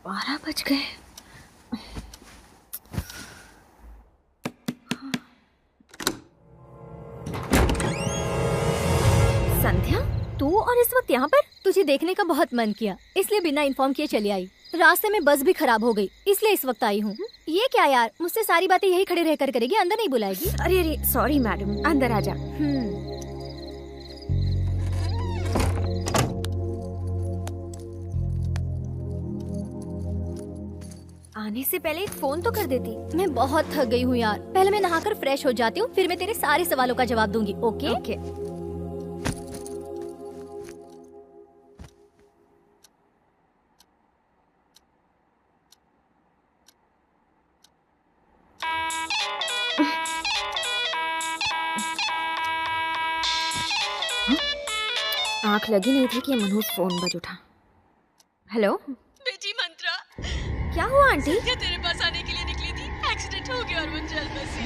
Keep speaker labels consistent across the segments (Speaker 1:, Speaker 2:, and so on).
Speaker 1: 12 बज गए। संध्या, तू और इस वक्त यहाँ पर?
Speaker 2: तुझे देखने का बहुत मन किया, इसलिए बिना इन्फॉर्म किए चली आई। रास्ते में बस भी खराब हो गई, इसलिए इस वक्त आई हूँ। ये क्या यार, मुझसे सारी बातें यही खड़े रहकर करेगी, अंदर नहीं बुलाएगी?
Speaker 1: अरे अरे सॉरी मैडम, अंदर आ जा। आने से पहले एक फोन तो कर देती।
Speaker 2: मैं बहुत थक गई हूँ यार, पहले मैं नहाकर फ्रेश हो जाती हूँ, फिर मैं तेरे सारे सवालों का जवाब दूंगी। ओके?
Speaker 1: ओके। आंख लगी नहीं थी कि मनहूस फोन बज उठा। हेलो
Speaker 3: बेटी मंत्रा,
Speaker 1: क्या हुआ आंटी?
Speaker 3: संध्या तेरे पास आने के लिए निकली थी, एक्सीडेंट हो गया और वो जल बसी।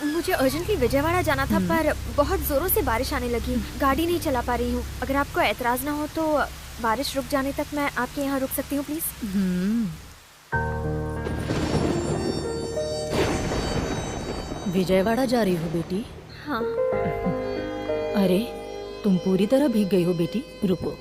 Speaker 1: मुझे अर्जेंटली विजयवाड़ा जाना था, पर बहुत जोरों से बारिश आने लगी, गाड़ी नहीं चला पा रही हूँ। अगर आपको एतराज ना हो तो बारिश रुक जाने तक मैं आपके यहाँ रुक सकती हूँ प्लीज?
Speaker 4: विजयवाड़ा जा रही हो बेटी?
Speaker 1: हाँ।
Speaker 4: अरे तुम पूरी तरह भीग गई हो बेटी, रुको।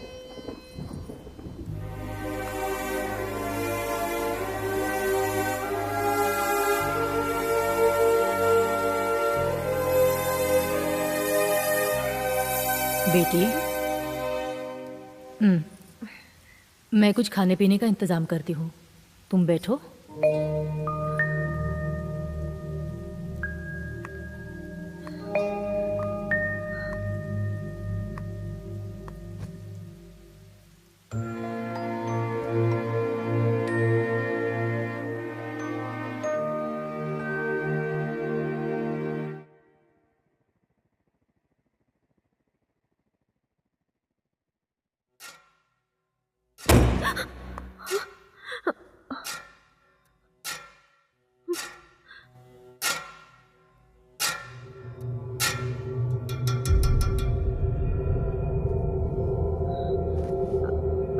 Speaker 4: बेटी, मैं कुछ खाने पीने का इंतजाम करती हूँ, तुम बैठो।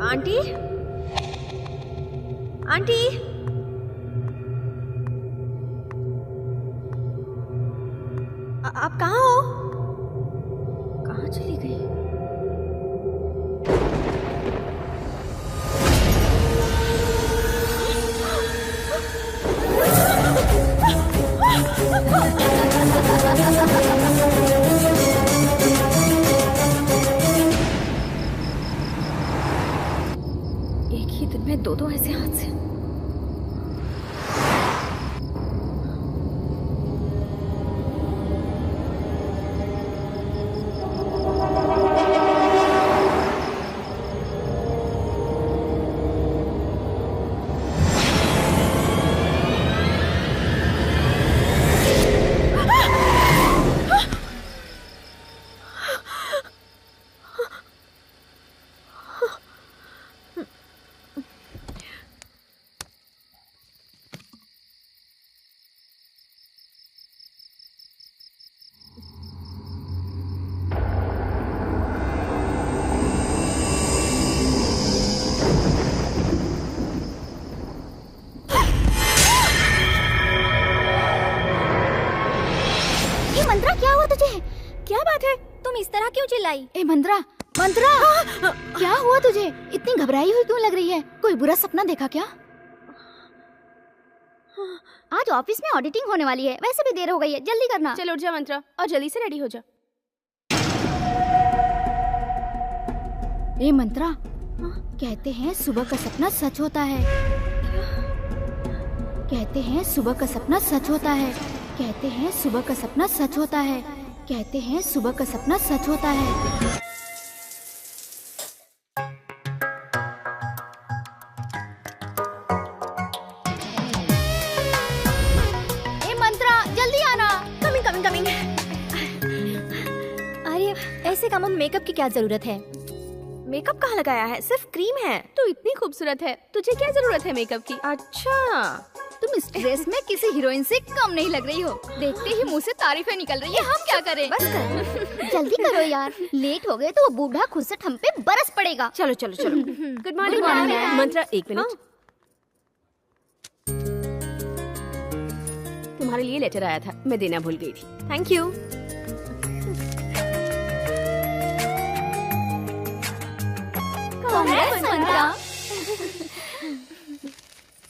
Speaker 1: आंटी, आंटी, आप कहाँ हो? कहाँ चली गई? एक ही दिन में दो
Speaker 5: हुआ तुझे?
Speaker 1: क्या बात है?
Speaker 2: तुम इस तरह क्यों चिल्लाई?
Speaker 5: ए मंत्रा, मंत्रा, क्या हुआ तुझे? इतनी घबराई हुई क्यों लग रही है? कोई बुरा सपना देखा क्या? आज ऑफिस में ऑडिटिंग होने वाली है, वैसे भी देर हो गई है, जल्दी करना।
Speaker 3: चल उठ जा मंत्रा और जल्दी से रेडी हो जा।
Speaker 5: ए मंत्रा, कहते हैं सुबह का सपना सच होता है। कहते हैं सुबह का सपना सच होता है। कहते हैं सुबह का सपना सच होता है। कहते हैं सुबह का सपना सच होता है। ए मंत्रा, जल्दी आना।
Speaker 1: Coming coming coming.
Speaker 2: अरे ऐसे कामों में मेकअप की क्या जरूरत है?
Speaker 1: मेकअप कहाँ लगाया है? सिर्फ क्रीम है।
Speaker 3: तू इतनी खूबसूरत है, तुझे क्या जरूरत है मेकअप की?
Speaker 1: अच्छा,
Speaker 5: तुम इस ड्रेस में किसी हीरोइन से कम नहीं लग रही हो। देखते ही मुंह से तारीफें निकल रही है, हम क्या करें?
Speaker 1: बस कर।
Speaker 5: जल्दी करो यार, लेट हो गए तो वो बूढ़ा खुद से हम पे बरस पड़ेगा।
Speaker 1: चलो चलो चलो।
Speaker 3: Good morning
Speaker 5: Good morning,
Speaker 3: ma'am.
Speaker 5: ma'am.
Speaker 3: मंत्रा एक मिनट, तुम्हारे लिए लेटर आया था, मैं देना भूल गई थी।
Speaker 1: Thank you.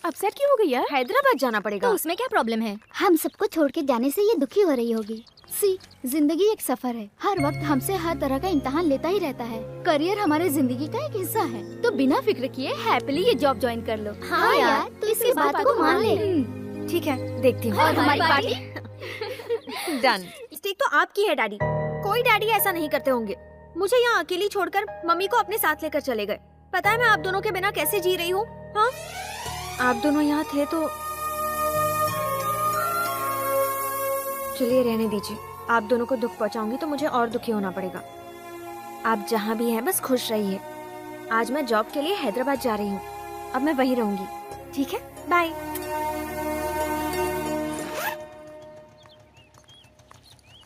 Speaker 3: अपसेट क्यों हो गई यार?
Speaker 1: हैदराबाद जाना पड़ेगा।
Speaker 2: तो उसमें क्या प्रॉब्लम है?
Speaker 5: हम सबको छोड़ के जाने से ये दुखी हो रही होगी। सी, जिंदगी एक सफर है, हर वक्त हमसे हर तरह का इम्तिहान लेता ही रहता है। करियर हमारे जिंदगी का एक हिस्सा है, तो बिना फिक्र किए हैप्पीली ये जॉब ज्वाइन कर लो। हाँ यार, तो इसी बात को मान ले।
Speaker 1: ठीक है, देखती हूँ।
Speaker 5: और हमारी पार्टी?
Speaker 1: डन। स्टेक तो आपकी है डैडी। कोई डैडी ऐसा नहीं करते होंगे। मुझे यहाँ अकेली छोड़कर मम्मी को अपने साथ लेकर चले गए। पता है मैं आप दोनों के बिना कैसे जी रही हूँ? हाँ, आप दोनों यहाँ थे तो चलिए रहने दीजिए। आप दोनों को दुख पहुँचाऊंगी तो मुझे और दुखी होना पड़ेगा। आप जहाँ भी हैं बस खुश रहिए। आज मैं जॉब के लिए हैदराबाद जा रही हूँ, अब मैं वहीं रहूंगी। ठीक है, बाय।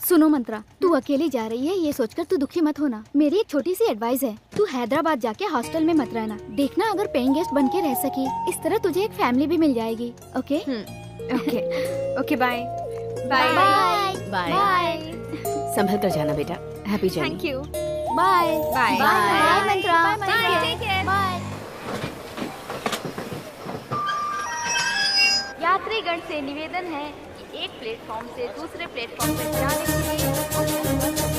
Speaker 5: सुनो मंत्रा, तू अकेली जा रही है ये सोचकर तू दुखी मत होना। मेरी एक छोटी सी एडवाइस है, तू हैदराबाद जाके हॉस्टल में मत रहना। देखना अगर पेइंग गेस्ट बन के रह सकी, इस तरह तुझे एक फैमिली भी मिल जाएगी। Okay
Speaker 1: okay okay, bye
Speaker 5: bye
Speaker 3: bye.
Speaker 5: Bye
Speaker 3: संभल कर जाना बेटा, happy journey.
Speaker 1: Thank you.
Speaker 5: Bye
Speaker 1: bye
Speaker 5: bye Mantra,
Speaker 1: bye, take care.
Speaker 5: Bye.
Speaker 6: यात्रीगण से निवेदन है कि एक प्लेटफॉर्म से दूसरे प्लेटफॉर्म तक जाने के लिए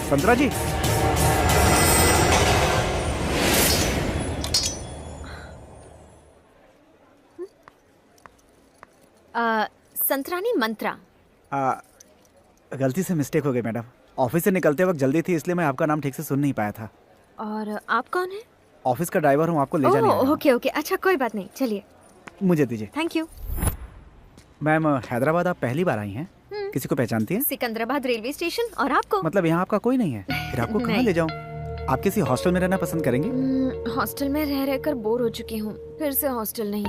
Speaker 7: संतरा जी,
Speaker 1: संतरानी मंत्रा।
Speaker 7: गलती से मिस्टेक हो गई मैडम। ऑफिस से निकलते वक्त जल्दी थी, इसलिए मैं आपका नाम ठीक से सुन नहीं पाया था।
Speaker 1: और आप कौन हैं?
Speaker 7: ऑफिस का ड्राइवर हूँ, आपको ले जाने आया हूँ।
Speaker 1: ओके ओके, अच्छा कोई बात नहीं, चलिए।
Speaker 7: मुझे दीजिए।
Speaker 1: Thank you.
Speaker 7: मैम, हैदराबाद आप पहली बार आई हैं? किसी को पहचानती हैं?
Speaker 1: Secunderabad railway station. और आपको?
Speaker 7: मतलब यहाँ आपका कोई नहीं है? फिर आपको कहाँ
Speaker 1: नहीं।
Speaker 7: ले जाऊँ? आप किसी हॉस्टल में रहना पसंद करेंगी?
Speaker 1: हॉस्टल में रह रहकर बोर हो चुकी हूँ, फिर से हॉस्टल नहीं।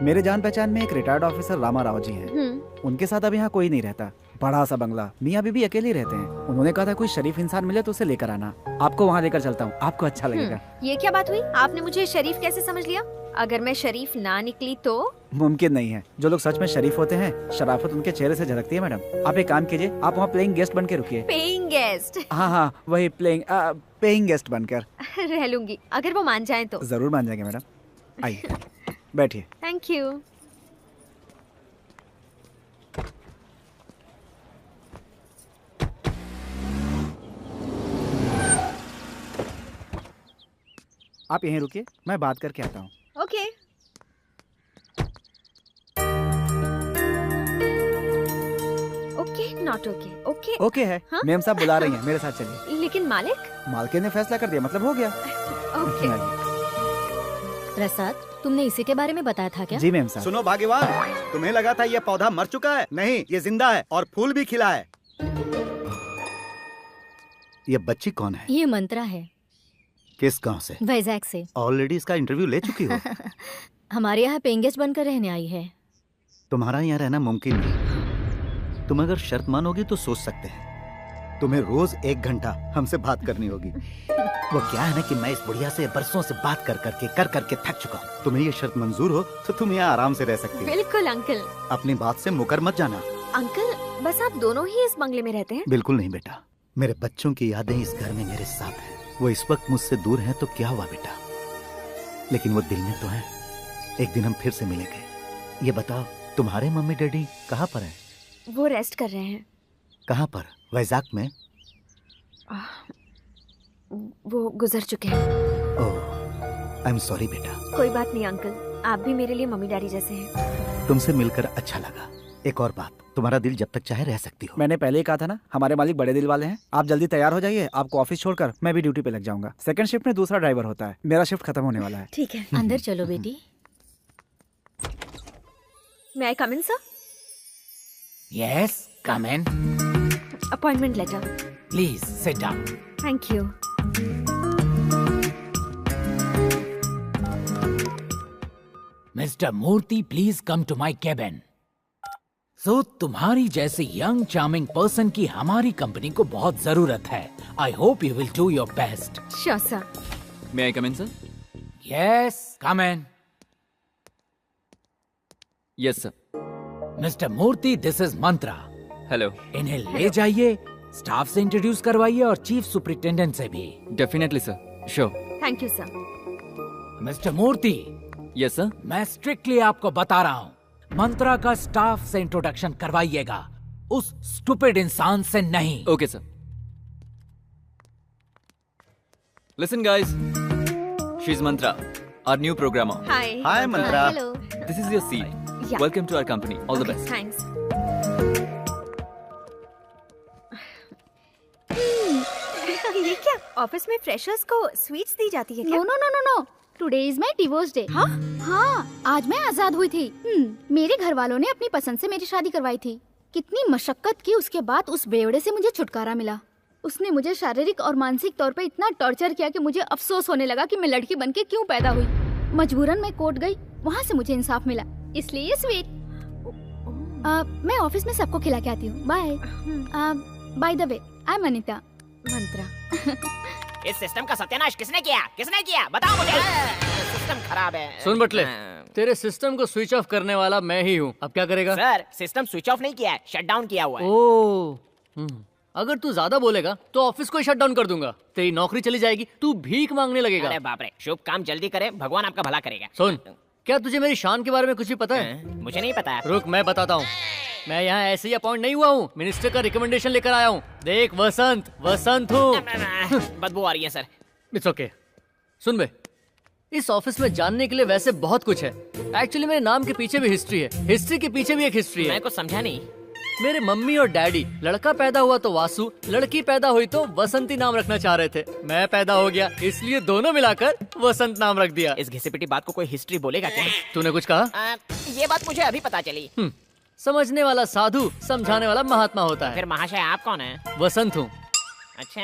Speaker 7: मेरे जान पहचान में एक रिटायर्ड ऑफिसर रामा राव जी हैं। उनके साथ अब यहाँ कोई नहीं रहता। बड़ा सा बंगला, मियाँ बीबी अकेले रहते हैं। उन्होंने कहा था कोई शरीफ इंसान मिले तो उसे लेकर आना। आपको वहाँ लेकर चलता हूँ, आपको अच्छा लगेगा।
Speaker 1: ये क्या बात हुई? आपने मुझे शरीफ कैसे समझ लिया? अगर मैं शरीफ ना निकली तो?
Speaker 7: मुमकिन नहीं है। जो लोग सच में शरीफ होते हैं, शराफत उनके चेहरे से झलकती है मैडम। आप एक काम कीजिए, आप वहाँ प्लेइंग गेस्ट बन के रुकिए।
Speaker 1: Paying guest?
Speaker 7: हाँ हाँ, वही पेइंग गेस्ट बनकर।
Speaker 1: रह लूंगी, अगर वो मान जाए तो।
Speaker 7: जरूर मान जाएंगे मैडम। आइए बैठिए।
Speaker 1: Thank you.
Speaker 7: आप यहीं रुकिए, मैं बात करके आता हूँ।
Speaker 1: Okay. Okay not okay. Okay
Speaker 7: okay है।
Speaker 1: हाँ?
Speaker 7: मैम साहब बुला रही हैं, मेरे साथ चलिए।
Speaker 1: लेकिन मालिक?
Speaker 7: मालकिन ने फैसला कर दिया, मतलब हो गया।
Speaker 1: ओके।
Speaker 2: प्रसाद, तुमने इसी के बारे में बताया था क्या?
Speaker 7: जी मैम साहब।
Speaker 8: सुनो भाग्यवान, तुम्हें लगा था ये पौधा मर चुका है, नहीं ये जिंदा है और फूल भी खिला है। ये बच्ची कौन है?
Speaker 2: ये मंत्रा है,
Speaker 8: किस गांव से?
Speaker 2: वैजाग से।
Speaker 8: ऑलरेडी इसका इंटरव्यू ले चुकी हो?
Speaker 2: हमारे यहाँ पेइंग गेस्ट बनकर रहने आई है।
Speaker 8: तुम्हारा यहाँ रहना मुमकिन नहीं। तुम अगर शर्त मानोगी तो सोच सकते हैं। तुम्हें रोज 1 घंटा हमसे बात करनी होगी। वो क्या है ना कि मैं इस बुढ़िया से बरसों से बात कर करके थक चुका हूँ। तुम्हें ये शर्त मंजूर हो तो तुम यहाँ आराम से रह सकती हो।
Speaker 1: बिल्कुल अंकल।
Speaker 8: अपनी बात से मुकर मत जाना।
Speaker 1: अंकल, बस आप दोनों ही इस बंगले में रहते हैं?
Speaker 8: बिल्कुल नहीं बेटा, मेरे बच्चों की यादें इस घर में मेरे साथ हैं। वो इस वक्त मुझसे दूर हैं तो क्या हुआ बेटा, लेकिन वो दिल में तो है। एक दिन हम फिर से मिलेंगे। ये बताओ, तुम्हारे मम्मी डैडी कहाँ पर हैं?
Speaker 1: वो रेस्ट कर रहे हैं।
Speaker 8: कहाँ पर? वैजाग में?
Speaker 1: वो गुजर चुके हैं।
Speaker 8: ओह, आई एम सॉरी बेटा।
Speaker 1: कोई बात नहीं अंकल, आप भी मेरे लिए मम्मी डैडी जैसे हैं।
Speaker 8: तुमसे मिलकर अच्छा लगा। एक और बात, तुम्हारा दिल जब तक चाहे रह सकती हो।
Speaker 7: मैंने पहले ही कहा था ना, हमारे मालिक बड़े दिल वाले हैं। आप जल्दी तैयार हो जाइए, आपको ऑफिस छोड़कर मैं भी ड्यूटी पे लग जाऊंगा। सेकंड शिफ्ट में दूसरा ड्राइवर होता है, मेरा शिफ्ट खत्म होने वाला है।
Speaker 1: ठीक है।
Speaker 2: अंदर चलो बेटी।
Speaker 1: May I come in sir?
Speaker 9: Yes, come in.
Speaker 1: Appointment letter.
Speaker 9: Please sit down.
Speaker 1: Thank you.
Speaker 9: Mr. Murthy, please come to my cabin. So, तुम्हारी जैसे young charming person की हमारी कंपनी को बहुत जरूरत है. I hope you will do your best.
Speaker 1: Sure sir.
Speaker 10: May I come in, sir?
Speaker 9: Yes, come in.
Speaker 10: Yes, sir.
Speaker 9: Mr. Murthy, this is Mantra.
Speaker 10: Hello.
Speaker 9: इन्हें ले जाइए, स्टाफ से इंट्रोड्यूस करवाइए और चीफ सुपरिटेंडेंट से भी।
Speaker 10: Definitely, sir. Sure.
Speaker 1: Thank you sir.
Speaker 9: Mister Murthy,
Speaker 10: Yes, sir.
Speaker 9: मैं strictly आपको बता रहा हूँ, मंत्रा का स्टाफ से इंट्रोडक्शन करवाइएगा, उस स्टूपिड इंसान से नहीं।
Speaker 10: Okay, sir. Listen, guys. She's Mantra, our new programmer.
Speaker 1: Hi.
Speaker 8: Hi Mantra.
Speaker 5: Hello.
Speaker 10: This is your seat.
Speaker 1: Yeah.
Speaker 10: Welcome to our company. All the best.
Speaker 1: Thanks. ये क्या ऑफिस में फ्रेशर्स को स्वीट्स दी जाती है क्या?
Speaker 5: No no no no no, today is my divorce day. हाँ हाँ, आज मैं आजाद हुई थी। मेरे घर वालों ने अपनी पसंद से मेरी शादी करवाई थी। कितनी मशक्कत की, उसके बाद उस बेवड़े से मुझे छुटकारा मिला। उसने मुझे शारीरिक और मानसिक तौर पे इतना टॉर्चर किया कि मुझे अफसोस होने लगा कि मैं लड़की बनके क्यों पैदा हुई। मजबूरन मैं कोर्ट गई, वहाँ से मुझे इंसाफ मिला, इसलिए ये स्वीट। मैं ऑफिस में सबको खिला के आती हूँ। Bye. By the way, I am Anita.
Speaker 1: Mantra.
Speaker 11: इस सिस्टम का सत्यानाश किसने किया? किसने किया? बताओ मुझे। सिस्टम खराब है।
Speaker 12: सुन बटले, तेरे सिस्टम को स्विच ऑफ करने वाला मैं ही हूँ। अब क्या करेगा?
Speaker 11: सर, सिस्टम स्विच ऑफ नहीं किया है, शट डाउन किया हुआ है।
Speaker 12: ओह, अगर तू ज्यादा बोलेगा तो ऑफिस को ही शट डाउन कर दूंगा। तेरी नौकरी चली जाएगी, तू भीख मांगने लगेगा।
Speaker 11: अरे बाप रे, शुभ काम जल्दी करे, भगवान आपका भला करेगा।
Speaker 12: सुन, क्या तुझे मेरी शान के बारे में कुछ भी पता है?
Speaker 11: मुझे नहीं पता।
Speaker 12: रुक, मैं बताता हूँ। मैं यहाँ ऐसे ही अपॉइंट नहीं हुआ हूँ, मिनिस्टर का रिकमेंडेशन लेकर आया हूँ। देख वसंत, वसंत हूँ।
Speaker 11: बदबू आ रही है सर।
Speaker 12: It's okay. सुन बे, इस ऑफिस में जानने के लिए वैसे बहुत कुछ है। एक्चुअली मेरे नाम के पीछे भी हिस्ट्री है, हिस्ट्री के पीछे भी एक हिस्ट्री है।
Speaker 11: मैं कुछ समझा नहीं।
Speaker 12: मेरे मम्मी और डैडी लड़का पैदा हुआ तो वासु, लड़की पैदा हुई तो वसंती नाम रखना चाह रहे थे। मैं पैदा हो गया, इसलिए दोनों मिलाकर वसंत नाम रख दिया।
Speaker 11: इस घिसी पिटी बात को कोई हिस्ट्री बोलेगा क्या?
Speaker 12: तूने कुछ कहा?
Speaker 11: ये बात मुझे अभी पता चली।
Speaker 12: समझने वाला साधु, समझाने वाला महात्मा होता है।
Speaker 11: फिर महाशय आप कौन है?
Speaker 12: वसंत हूँ।
Speaker 11: अच्छा।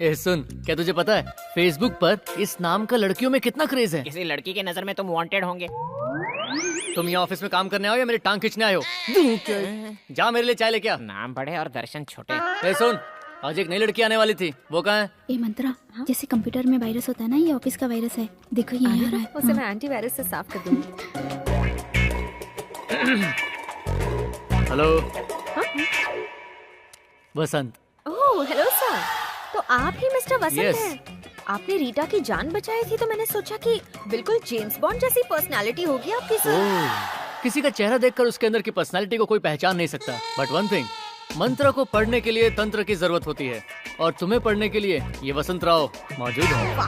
Speaker 12: ए सुन, क्या तुझे पता है फेसबुक पर इस नाम का लड़कियों में कितना क्रेज है?
Speaker 11: किसी लड़की के नजर में तुम वांटेड होंगे।
Speaker 12: तुम यहाँ ऑफिस में काम करने आओ या मेरी टांग खींचने आए हो? जा मेरे लिए चाय लेके आ।
Speaker 11: नाम बड़े और दर्शन छोटे।
Speaker 12: ए सुन, आज एक नई लड़की आने वाली थी, वो कहाँ है?
Speaker 5: ए मंत्रा, जैसे कंप्यूटर में वायरस होता है ना, ये ऑफिस का वायरस है। देखो ये आ रहा है।
Speaker 1: उसे मैं एंटीवायरस से साफ कर दूंगी।
Speaker 12: हेलो। वसंत।
Speaker 1: ओह हेलो सर, तो आप ही मिस्टर वसंत
Speaker 12: Yes.
Speaker 1: हैं। आपने रीटा की जान बचाई थी तो मैंने सोचा कि बिल्कुल जेम्स बॉन्ड जैसी पर्सनालिटी होगी आपकी सर।
Speaker 12: किसी का चेहरा देखकर उसके अंदर की पर्सनालिटी को कोई पहचान नहीं सकता। बट वन थिंग, मंत्र को पढ़ने के लिए तंत्र की जरूरत होती है, और तुम्हें पढ़ने के लिए ये वसंत राव मौजूद है।
Speaker 1: वाह,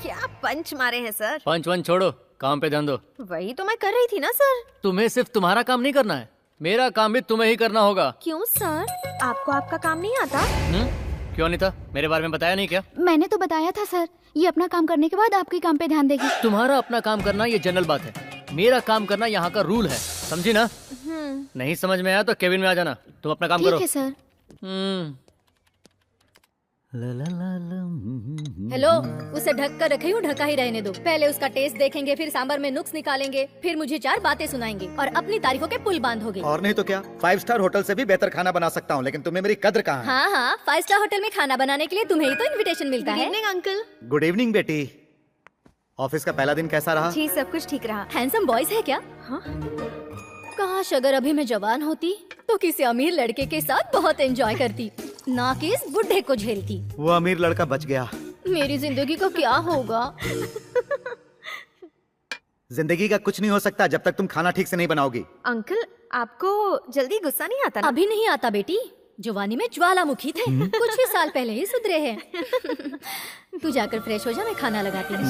Speaker 1: क्या पंच मारे हैं सर।
Speaker 12: पंच वन छोड़ो, काम पे ध्यान दो।
Speaker 1: वही तो मैं कर रही थी ना सर।
Speaker 12: तुम्हें सिर्फ तुम्हारा काम नहीं करना है, मेरा काम भी तुम्हें ही करना होगा।
Speaker 1: क्यों सर, आपको आपका काम नहीं आता?
Speaker 12: क्यों अनीता, मेरे बारे में बताया नहीं क्या?
Speaker 5: मैंने तो बताया था सर, ये अपना काम करने के बाद आपके काम पे ध्यान देगी।
Speaker 12: तुम्हारा अपना काम करना ये जनरल बात है, मेरा काम करना यहाँ का रूल है, समझी ना? नहीं समझ में आया तो केबिन में आ जाना, तुम अपना काम करो।
Speaker 5: ठीक है सर।
Speaker 2: हेलो, उसे ढक कर रखी हूँ, ढका ही रहने दो। पहले उसका टेस्ट देखेंगे, फिर सांबर में नुक्स निकालेंगे, फिर मुझे 4 बातें सुनाएंगे और अपनी तारीफों के पुल बांधोगे।
Speaker 8: और नहीं तो क्या, 5 स्टार होटल से भी बेहतर खाना बना सकता हूँ, लेकिन तुम्हें मेरी कद्र कहाँ है?
Speaker 2: हाँ हाँ, 5 स्टार होटल में खाना बनाने के लिए तुम्हें ही तो इनविटेशन मिलता है।
Speaker 1: अंकल।
Speaker 8: गुड इवनिंग बेटी। ऑफिस का पहला दिन कैसा रहा?
Speaker 1: जी सब कुछ ठीक रहा।
Speaker 2: हैंडसम बॉयज है क्या?
Speaker 1: हाँ?
Speaker 2: काश अगर अभी मैं जवान होती तो किसी अमीर लड़के के साथ बहुत एंजॉय करती, ना कि इस बुढ़े को झेलती।
Speaker 8: वो अमीर लड़का बच गया।
Speaker 2: मेरी जिंदगी का क्या होगा?
Speaker 8: जिंदगी का कुछ नहीं हो सकता जब तक तुम खाना ठीक से नहीं बनाओगी।
Speaker 1: अंकल, आपको जल्दी गुस्सा नहीं आता ना?
Speaker 2: अभी नहीं आता बेटी, जवानी में ज्वालामुखी थे, कुछ ही साल पहले ही सुधरे हैं। तू जाकर फ्रेश हो जा, मैं खाना लगाती हूँ।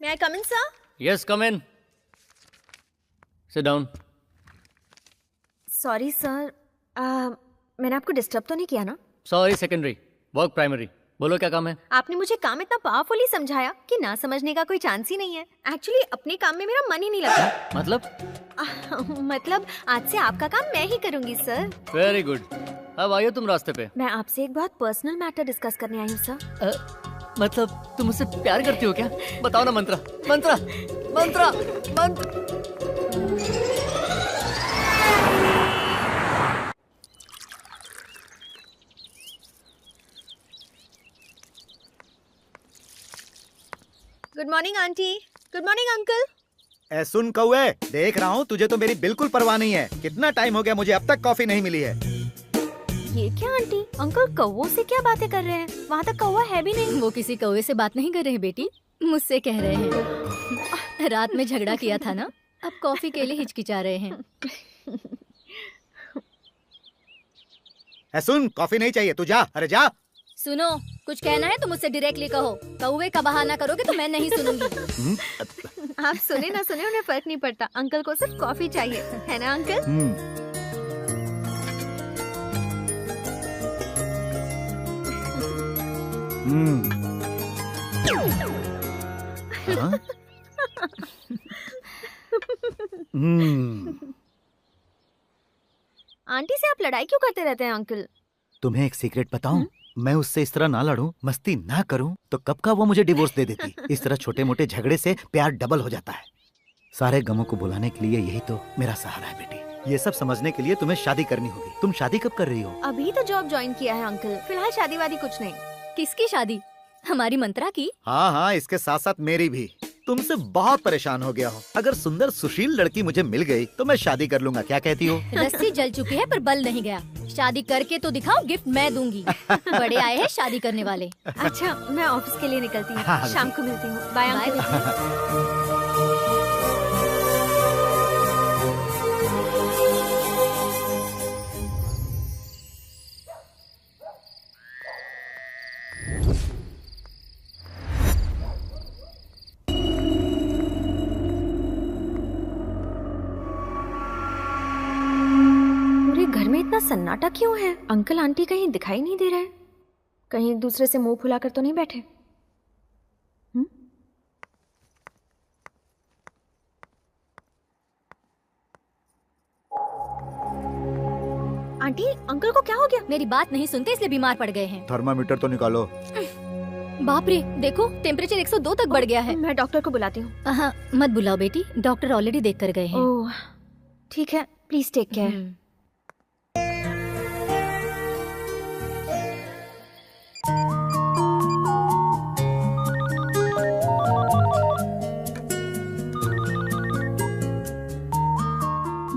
Speaker 1: May I come in, sir?
Speaker 12: Yes, come in. Sit down.
Speaker 1: Sorry, sir. मैंने आपको डिस्टर्ब तो नहीं किया ना?
Speaker 12: Sorry, secondary. Work primary. बोलो क्या काम है?
Speaker 1: आपने मुझे काम इतना पावरफुली समझाया कि ना समझने का कोई चांस ही नहीं है। एक्चुअली अपने काम में मेरा मन ही नहीं लगता। मतलब आज से आपका काम मैं ही करूंगी सर।
Speaker 12: Very good. अब आइए तुम रास्ते पे।
Speaker 1: मैं आपसे एक बहुत पर्सनल मैटर डिस्कस करने आई हूँ सर।
Speaker 12: मतलब तुम मुझसे प्यार करती हो क्या? बताओ ना मंत्रा, Mantra, Mantra, Mantra.
Speaker 1: Good morning aunty. Good morning uncle.
Speaker 8: सुन कौए, देख रहा हूँ तुझे तो मेरी बिल्कुल परवाह नहीं है। कितना टाइम हो गया, मुझे अब तक कॉफी नहीं मिली है।
Speaker 1: ये क्या आंटी, अंकल कौवों से क्या बातें कर रहे हैं? वहाँ तक कौवा है भी नहीं।
Speaker 2: वो किसी कौवे से बात नहीं कर रहे हैं बेटी, मुझसे कह रहे हैं। रात में झगड़ा किया था ना, अब कॉफी के लिए हिचकिचा रहे हैं।
Speaker 8: सुन, कॉफी नहीं चाहिए, तू जा। अरे जा।
Speaker 2: सुनो, कुछ कहना है तो मुझसे डायरेक्टली कहो। कौवे का बहाना करोगे तो मैं नहीं सुनूंगी।
Speaker 1: आप सुने ना सुने, उन्हें फर्क नहीं पड़ता। अंकल को सिर्फ कॉफी चाहिए, है ना अंकल? आंटी से आप लड़ाई क्यों करते रहते हैं अंकल?
Speaker 8: तुम्हें एक सीक्रेट बताऊं? मैं उससे इस तरह ना लड़ूं, मस्ती ना करूं तो कब का वो मुझे डिवोर्स दे देती। इस तरह छोटे मोटे झगड़े से प्यार डबल हो जाता है। सारे गमों को भुलाने के लिए यही तो मेरा सहारा है बेटी। ये सब समझने के लिए तुम्हें शादी करनी होगी। तुम शादी कब कर रही हो?
Speaker 1: अभी तो जॉब ज्वाइन किया है अंकल, फिलहाल शादी वादी कुछ नहीं।
Speaker 2: किसकी शादी? हमारी मंत्रा की?
Speaker 8: हाँ हाँ, इसके साथ साथ मेरी भी। तुमसे बहुत परेशान हो गया हूँ। अगर सुंदर सुशील लड़की मुझे मिल गई तो मैं शादी कर लूंगा। क्या कहती हो?
Speaker 2: रस्सी जल चुकी है पर बल नहीं गया। शादी करके तो दिखाओ, गिफ्ट मैं दूंगी। बड़े आए हैं शादी करने वाले।
Speaker 1: अच्छा, मैं ऑफिस के लिए निकलती हूँ।
Speaker 8: हाँ,
Speaker 1: शाम को मिलती हूँ। Bye uncle. घर में इतना सन्नाटा क्यों है? अंकल आंटी कहीं दिखाई नहीं दे रहे। कहीं एक दूसरे से मुंह फुलाकर तो नहीं बैठे? आंटी, अंकल को क्या हो गया?
Speaker 2: मेरी बात नहीं सुनते इसलिए बीमार पड़ गए हैं।
Speaker 8: थर्मामीटर तो निकालो।
Speaker 2: बाप रे, देखो टेम्परेचर 102 तक बढ़ गया है।
Speaker 1: मैं डॉक्टर को बुलाती हूँ।
Speaker 2: हाँ, मत बुलाओ बेटी, डॉक्टर ऑलरेडी देख कर गए हैं।
Speaker 1: ओह, ठीक है, प्लीज टेक केयर।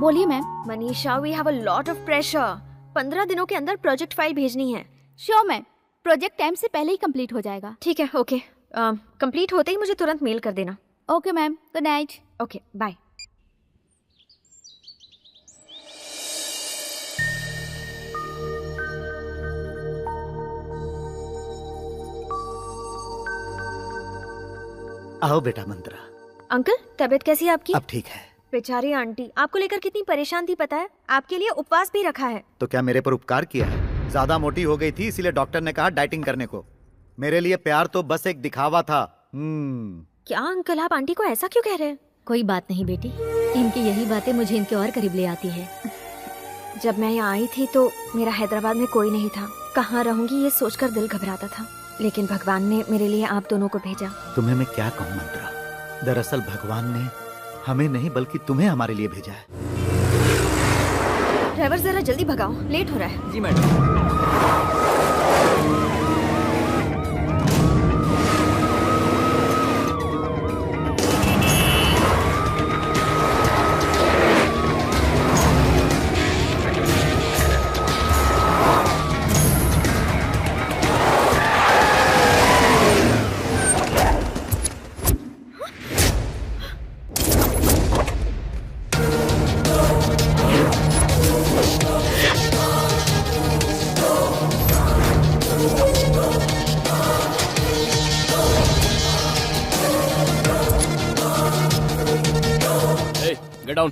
Speaker 5: बोलिए ma'am.
Speaker 1: Manisha, we have a lot of pressure. 15 दिनों के अंदर प्रोजेक्ट फाइल भेजनी है।
Speaker 5: श्योर मैम, प्रोजेक्ट टाइम से पहले ही कंप्लीट हो जाएगा।
Speaker 1: ठीक है, ओके। कंप्लीट होते ही मुझे तुरंत मेल कर देना।
Speaker 5: Okay ma'am, good night.
Speaker 1: Okay, bye.
Speaker 8: आओ बेटा मंत्रा,
Speaker 1: अंकल, तबीयत कैसी है आपकी?
Speaker 8: अब ठीक है।
Speaker 1: बेचारी आंटी आपको लेकर कितनी परेशान थी पता है? आपके लिए उपवास भी रखा है।
Speaker 8: तो क्या मेरे पर उपकार किया है? ज्यादा मोटी हो गई थी इसीलिए डॉक्टर ने कहा डाइटिंग करने को। मेरे लिए प्यार तो बस एक दिखावा था।
Speaker 1: क्या अंकल, आप आंटी को ऐसा क्यों कह रहे हैं?
Speaker 2: कोई बात नहीं बेटी, इनकी यही बातें मुझे इनके और करीब ले आती है।
Speaker 1: जब मैं यहाँ आई थी तो मेरा हैदराबाद में कोई नहीं था। कहाँ रहूंगी ये सोचकर दिल घबराता था, लेकिन भगवान ने मेरे लिए आप दोनों को भेजा।
Speaker 8: तुम्हें मैं क्या कहूँ मंत्रा, दरअसल भगवान ने हमें नहीं बल्कि तुम्हें हमारे लिए भेजा है।
Speaker 1: ड्राइवर जरा जल्दी भगाओ, लेट हो रहा है।
Speaker 10: जी मैडम।
Speaker 12: Get down.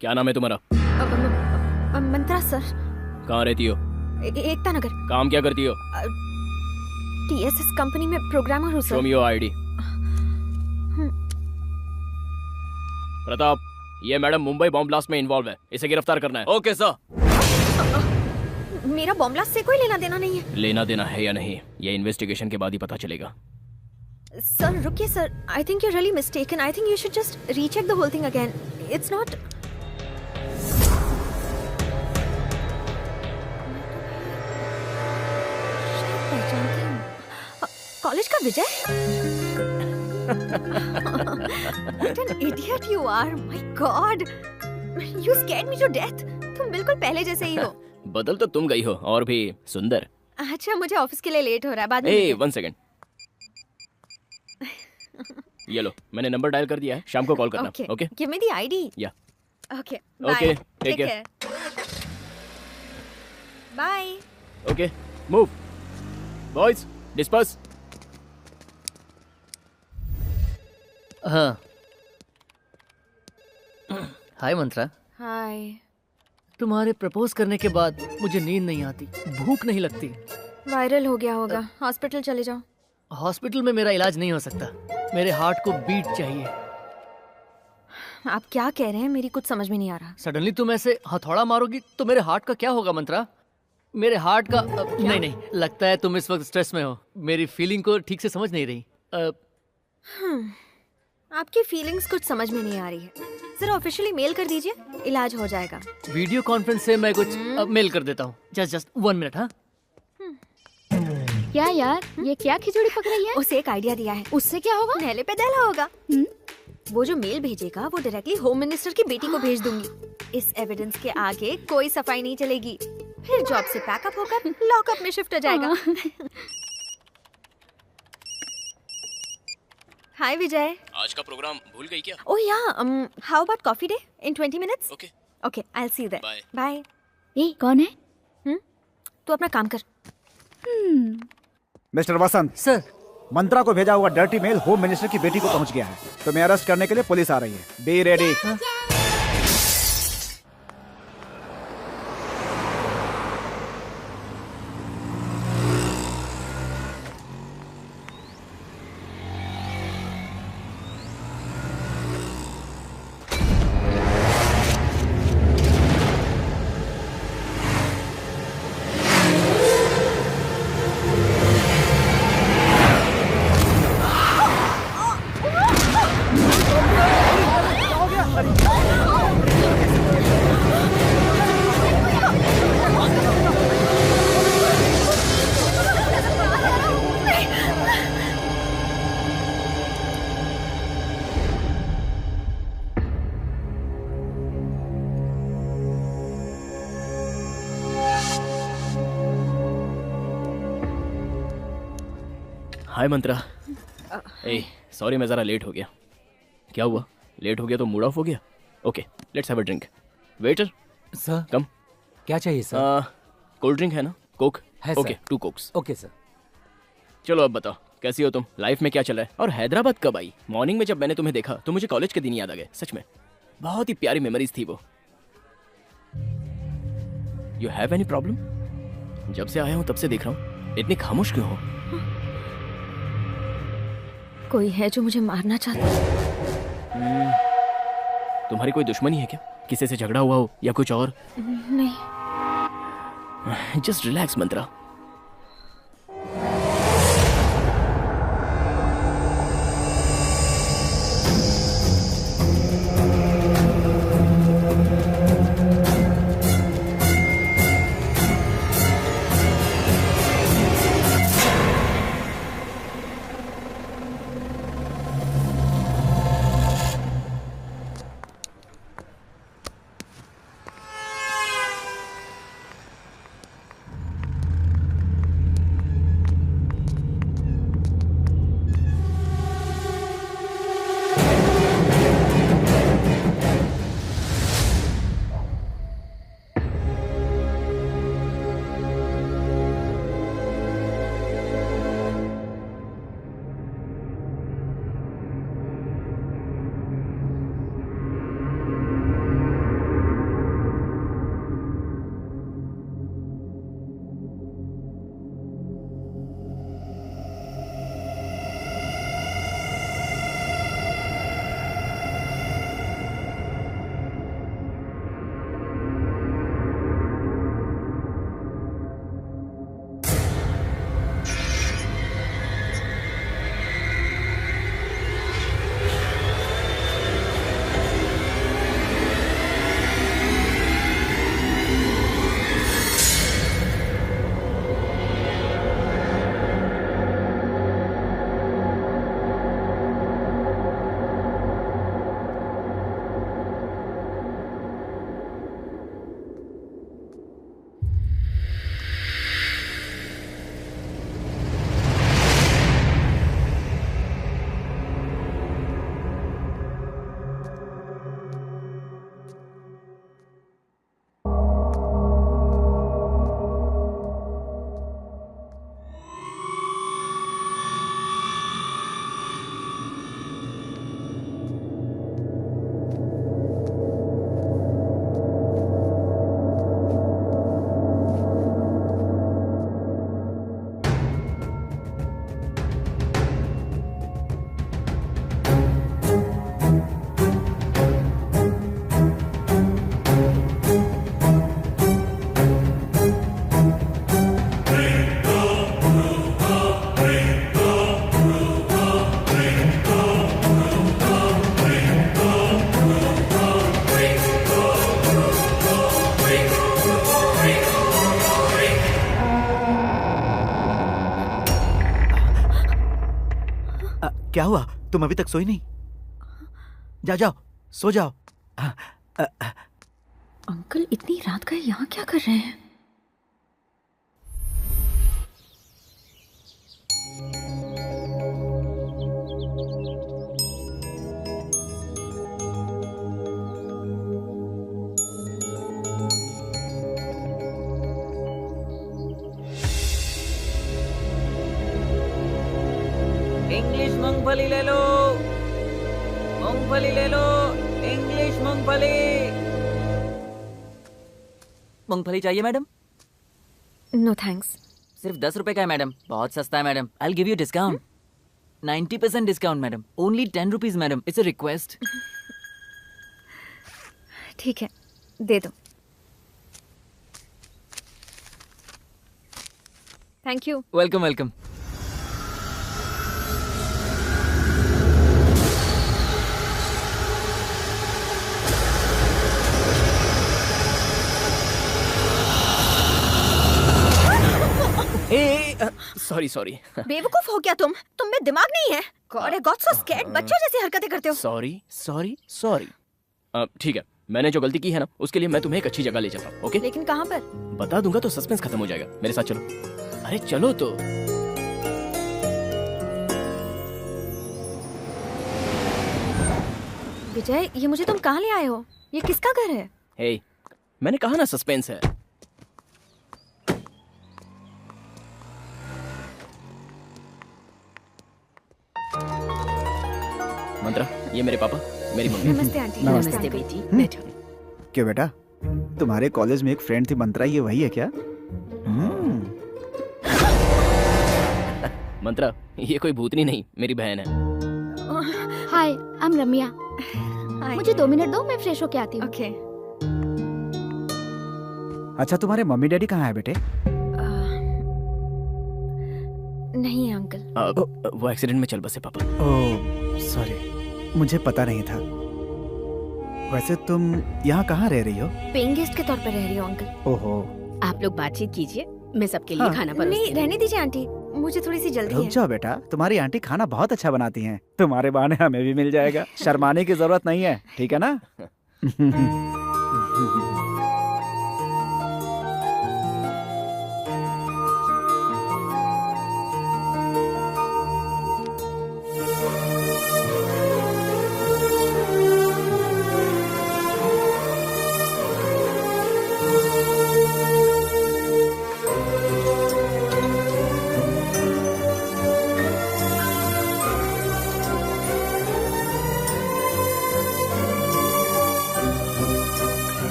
Speaker 12: क्या नाम है तुम्हारा?
Speaker 1: मंत्रा सर।
Speaker 12: कहाँ रहती हो?
Speaker 1: एकता नगर।
Speaker 12: काम क्या करती हो?
Speaker 1: TSS कंपनी में प्रोग्रामर हूँ sir.
Speaker 12: Show me your ID. Pratap, ये मैडम मुंबई बॉम्ब ब्लास्ट में इन्वॉल्व है, इसे गिरफ्तार करना है।
Speaker 10: Okay sir.
Speaker 1: मेरा बॉम्ब ब्लास्ट से कोई लेना देना नहीं है।
Speaker 12: लेना देना है या नहीं, ये इन्वेस्टिगेशन के बाद ही पता चलेगा।
Speaker 1: सर रुकिए sir, I think you really mistaken. I think you should just recheck the whole thing again. It's not. College का Vijay? What an idiot you are! My God! You scared me to death. तुम बिल्कुल पहले जैसे ही हो।
Speaker 12: बदल तो तुम गई हो, और भी सुंदर।
Speaker 1: अच्छा, मुझे ऑफिस के लिए लेट हो रहा है, बाद में।
Speaker 12: ए, 1 सेकंड। ये लो, मैंने नंबर डायल कर दिया है, शाम को कॉल करना। Okay?
Speaker 1: Give me the ID.
Speaker 12: या।
Speaker 1: Okay.
Speaker 12: Okay,
Speaker 1: Bye.
Speaker 12: take care.
Speaker 1: Bye.
Speaker 12: Okay, move. Boys, disperse. हाँ। हाय मंत्रा।
Speaker 1: हाय।
Speaker 12: तुम्हारे प्रपोज करने के बाद मुझे नींद नहीं आती, भूख नहीं लगती।
Speaker 1: वायरल हो गया होगा, हॉस्पिटल चले जाओ।
Speaker 12: हॉस्पिटल में मेरा इलाज नहीं हो सकता, मेरे हार्ट को बीट चाहिए।
Speaker 1: आप क्या कह रहे हैं, मेरी कुछ समझ में नहीं आ रहा।
Speaker 12: सडनली तुम ऐसे हथौड़ा मारोगी तो मेरे हार्ट का क्या होगा मंत्रा? मेरे हार्ट का नहीं, लगता है तुम इस वक्त स्ट्रेस में हो, मेरी फीलिंग को ठीक से समझ नहीं रही।
Speaker 1: आपकी फीलिंग्स कुछ समझ में नहीं आ रही है। जरा ऑफिशियली मेल कर दीजिए, इलाज हो जाएगा।
Speaker 12: वीडियो कॉन्फ्रेंस से मैं कुछ मेल कर देता हूँ। Just 1 minute. हाँ,
Speaker 5: क्या यार, ये क्या खिचड़ी पक रही है?
Speaker 1: उसे एक आइडिया दिया है।
Speaker 5: उससे क्या होगा?
Speaker 1: नहले पे दहला होगा। वो जो मेल भेजेगा वो डायरेक्टली होम मिनिस्टर की बेटी को भेज दूंगी। इस एविडेंस के आगे कोई सफाई नहीं चलेगी। फिर जॉब से पैकअप होकर लॉकअप में शिफ्ट हो जाएगा। हाय विजय।
Speaker 12: आज का प्रोग्राम भूल गई क्या?
Speaker 1: Oh yeah, how about Coffee Day in 20 minutes?
Speaker 12: Okay
Speaker 1: okay, I will see you there. Bye.
Speaker 5: ए, कौन है?
Speaker 1: तू अपना काम कर।
Speaker 7: मिस्टर वसंत
Speaker 12: सर,
Speaker 7: मंत्रा को भेजा हुआ डर्टी मेल होम मिनिस्टर की बेटी को पहुंच गया है। तुम्हें अरेस्ट करने के लिए पुलिस आ रही है। Be ready.
Speaker 12: Hi Mantra. A, sorry मैं जरा लेट हो गया। क्या हुआ? लेट हो गया तो मूड ऑफ हो गया? Okay, let's have a drink. Waiter
Speaker 9: sir,
Speaker 12: come.
Speaker 9: क्या चाहिए सर?
Speaker 12: कोल्ड ड्रिंक है ना? कोक।
Speaker 10: है
Speaker 13: okay
Speaker 10: sir.
Speaker 13: 2 Cokes.
Speaker 10: Okay sir.
Speaker 13: चलो अब बताओ कैसी हो तुम, लाइफ में क्या चल रहा है, और हैदराबाद कब आई? मॉर्निंग में जब मैंने तुम्हें देखा तो मुझे कॉलेज के दिन याद आ गए। सच में बहुत ही प्यारी मेमोरीज थी वो। You have any problem? जब से आया हूं तब से देख रहा हूं, इतनी खामोश क्यों हो?
Speaker 1: कोई है जो मुझे मारना चाहता है।
Speaker 13: तुम्हारी कोई दुश्मनी है क्या? किसी से झगड़ा हुआ हो या कुछ और?
Speaker 1: नहीं।
Speaker 13: जस्ट रिलैक्स मंत्रा।
Speaker 8: क्या हुआ? तुम अभी तक सोई नहीं? जाओ जाओ सो जाओ।
Speaker 1: अंकल इतनी रात का यहाँ क्या कर रहे हैं?
Speaker 10: इंग्लिश मूंगफली ले लो, मूंगफली ले लो, इंग्लिश मूंगफली। मूंगफली चाहिए मैडम?
Speaker 1: No thanks.
Speaker 10: सिर्फ 10 रुपए का है मैडम, बहुत सस्ता है madam. I will give you discount, 90% discount madam, only 10 rupees madam, it's a request.
Speaker 1: ठीक है, दे दो। Thank you.
Speaker 10: Welcome welcome.
Speaker 13: Sorry sorry.
Speaker 1: बेवकूफ हो क्या तुम में दिमाग नहीं है? God I got so scared, बच्चों जैसी हरकतें करते हो।
Speaker 13: Sorry sorry sorry. ठीक है, मैंने जो गलती की है ना उसके लिए मैं तुम्हें एक अच्छी जगह ले जाता हूँ। ओके?
Speaker 1: लेकिन कहाँ पर?
Speaker 13: बता दूंगा तो सस्पेंस खत्म हो जाएगा। मेरे साथ चलो। अरे चलो तो।
Speaker 1: विजय, ये मुझे तुम कहाँ ले आए हो? ये किसका घर है?
Speaker 13: हे, मैंने कहा ना सस्पेंस है। ये मेरे पापा, मेरी मम्मी।
Speaker 1: नमस्ते आंटी।
Speaker 7: नमस्ते
Speaker 4: बेटी, बैठो।
Speaker 7: क्यों बेटा, तुम्हारे कॉलेज में एक फ्रेंड थी मंत्रा, ये वही है क्या?
Speaker 13: मंत्रा, ये कोई भूतनी नहीं, मेरी बहन है।
Speaker 5: हाय, आई एम रम्या। मुझे 2 मिनट दो, मैं फ्रेश होके आती हूँ।
Speaker 1: ओके।
Speaker 7: अच्छा, तुम्हारे मम्मी डैडी कहाँ है बेटे?
Speaker 1: नहीं है अंकल।
Speaker 13: वो एक्सीडेंट में चल बसे पापा।
Speaker 7: ओह सॉरी, मुझे पता नहीं था। वैसे तुम यहाँ कहाँ रह रही हो?
Speaker 1: पेइंग गेस्ट के तौर पर रह रही हो अंकल।
Speaker 7: ओहो।
Speaker 4: आप लोग बातचीत कीजिए, मैं सबके लिए खाना परोसती
Speaker 1: नहीं,
Speaker 4: हूँ।
Speaker 1: रहने दीजिए आंटी, मुझे थोड़ी सी जल्दी
Speaker 7: रुक
Speaker 1: है।
Speaker 7: जाओ बेटा, तुम्हारी आंटी खाना बहुत अच्छा बनाती हैं। तुम्हारे बहाने हमें भी मिल जाएगा। शर्माने की जरूरत नहीं है, ठीक है ना?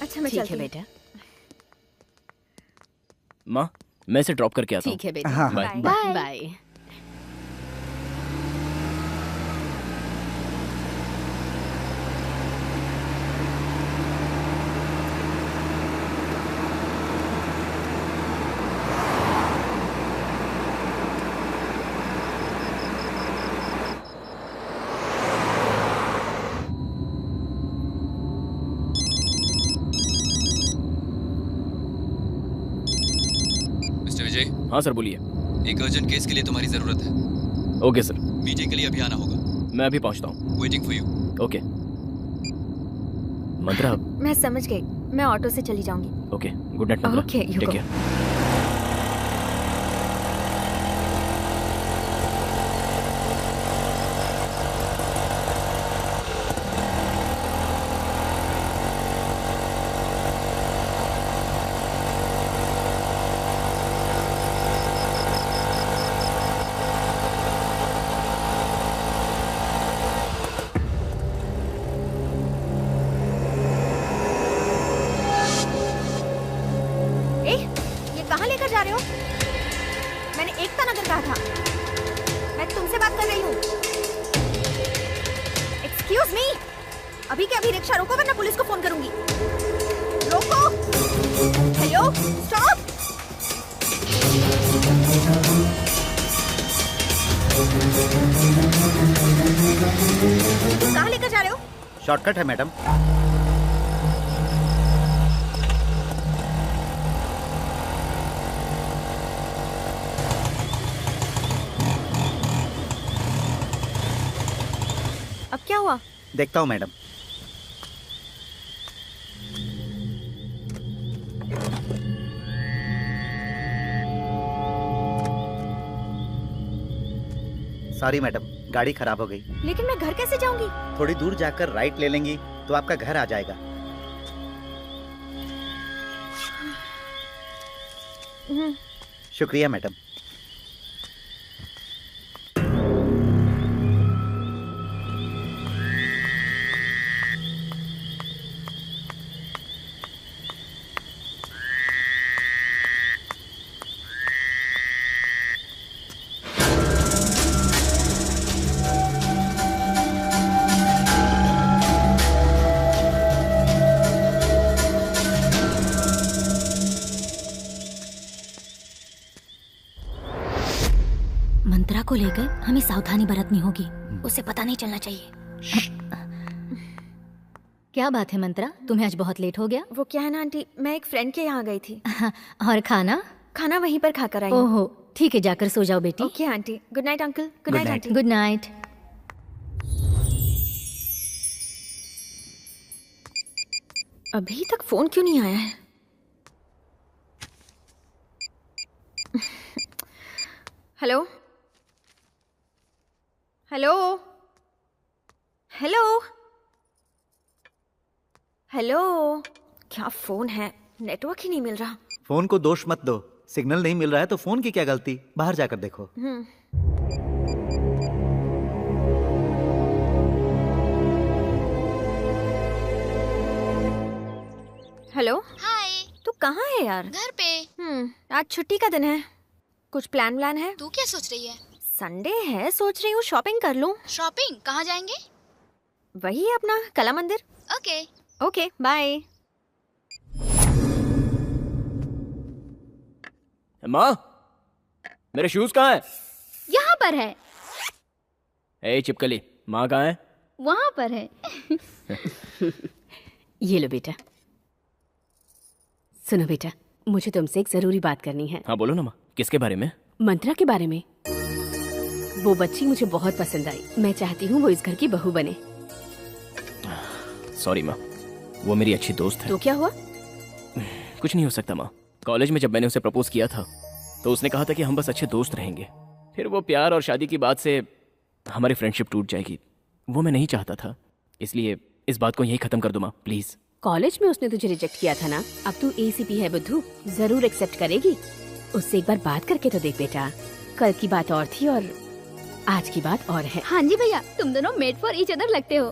Speaker 1: अच्छा मैं
Speaker 4: ठीक
Speaker 1: चलती
Speaker 4: है
Speaker 1: हूँ।
Speaker 4: बेटा।
Speaker 13: माँ, मैं इसे ड्रॉप करके आता हूँ।
Speaker 4: ठीक है बेटा।
Speaker 7: हाँ,
Speaker 13: बाय।
Speaker 5: बाय।
Speaker 4: बाय।
Speaker 14: मिस्टर विजय।
Speaker 13: हाँ सर, बोलिए।
Speaker 14: एक अर्जेंट केस के लिए तुम्हारी जरूरत है।
Speaker 13: Okay sir.
Speaker 14: मीटिंग के लिए अभी आना होगा।
Speaker 13: मैं अभी पहुँचता हूँ।
Speaker 14: Waiting for you.
Speaker 13: Okay. Mantra.
Speaker 1: मैं समझ गई, मैं ऑटो से चली जाऊंगी।
Speaker 13: Okay, good night Mantra.
Speaker 1: Okay, you
Speaker 13: take
Speaker 1: go.
Speaker 13: Care.
Speaker 1: ए, ये कहाँ लेकर जा रहे हो? मैंने एकता नगर कहा था। मैं तुमसे बात कर रही हूँ। एक्सक्यूज मी, अभी के अभी रिक्शा रोको वरना पुलिस को फोन करूंगी। रोको। Hello, stop. कहाँ लेकर जा रहे हो?
Speaker 8: शॉर्टकट है मैडम।
Speaker 1: अब क्या हुआ?
Speaker 8: देखता हूँ मैडम। सॉरी मैडम, गाड़ी खराब हो गई।
Speaker 1: लेकिन मैं घर कैसे जाऊंगी?
Speaker 8: थोड़ी दूर जाकर राइट ले लेंगी तो आपका घर आ जाएगा। शुक्रिया मैडम।
Speaker 2: मंत्रा को लेकर हमें सावधानी बरतनी होगी, उसे पता नहीं चलना चाहिए। क्या बात है मंत्रा, तुम्हें आज बहुत लेट हो गया?
Speaker 1: वो क्या है ना आंटी, मैं एक फ्रेंड के यहाँ गई थी।
Speaker 2: और खाना?
Speaker 1: खाना वहीं पर खाकर आई हूँ।
Speaker 2: ओहो ठीक है, जाकर सो जाओ बेटी।
Speaker 1: Okay aunty, good night uncle. Good night aunty.
Speaker 2: Good night.
Speaker 1: अभी तक फोन क्यों नहीं आया है? हेलो हेलो हेलो हेलो, क्या फोन है, नेटवर्क ही नहीं मिल रहा।
Speaker 8: फोन को दोष मत दो, सिग्नल नहीं मिल रहा है तो फोन की क्या गलती, बाहर जाकर देखो।
Speaker 1: हेलो।
Speaker 5: हाय।
Speaker 1: तू कहाँ है यार?
Speaker 5: घर पे।
Speaker 1: आज छुट्टी का दिन है, कुछ प्लान है?
Speaker 5: तू क्या सोच रही है?
Speaker 1: संडे है, सोच रही हूँ शॉपिंग कर लूँ।
Speaker 5: शॉपिंग कहाँ जाएंगे?
Speaker 1: वही अपना Kala Mandir.
Speaker 5: Okay
Speaker 1: okay bye.
Speaker 13: माँ, मेरे शूज कहाँ है?
Speaker 5: यहाँ पर है।
Speaker 13: ए चिपकली, माँ कहाँ है?
Speaker 5: वहाँ पर है।
Speaker 15: ये लो बेटा। सुनो बेटा, मुझे तुमसे एक जरूरी बात करनी है।
Speaker 13: हाँ बोलो ना माँ, किसके बारे में?
Speaker 15: मंत्रा के बारे में। वो बच्ची मुझे बहुत पसंद आई, मैं चाहती हूँ वो इस घर की बहू बने।
Speaker 13: सॉरी माँ, वो मेरी अच्छी दोस्त है।
Speaker 15: तो क्या हुआ?
Speaker 13: कुछ नहीं हो सकता माँ। कॉलेज में जब मैंने उसे प्रपोज किया था तो उसने कहा था कि हम बस अच्छे दोस्त रहेंगे। फिर वो प्यार और शादी की बात से हमारी फ्रेंडशिप टूट जाएगी, वो मैं नहीं चाहता था। इसलिए इस बात को यही खत्म कर दो माँ, प्लीज।
Speaker 15: कॉलेज में उसने तुझे रिजेक्ट किया था ना, अब तू ACP है बुद्धू, जरूर एक्सेप्ट करेगी। उससे एक बार बात करके तो देख बेटा। कल की बात और थी और आज की बात और है।
Speaker 5: हाँ जी भैया, तुम दोनों मेड फॉर ईच अदर लगते हो।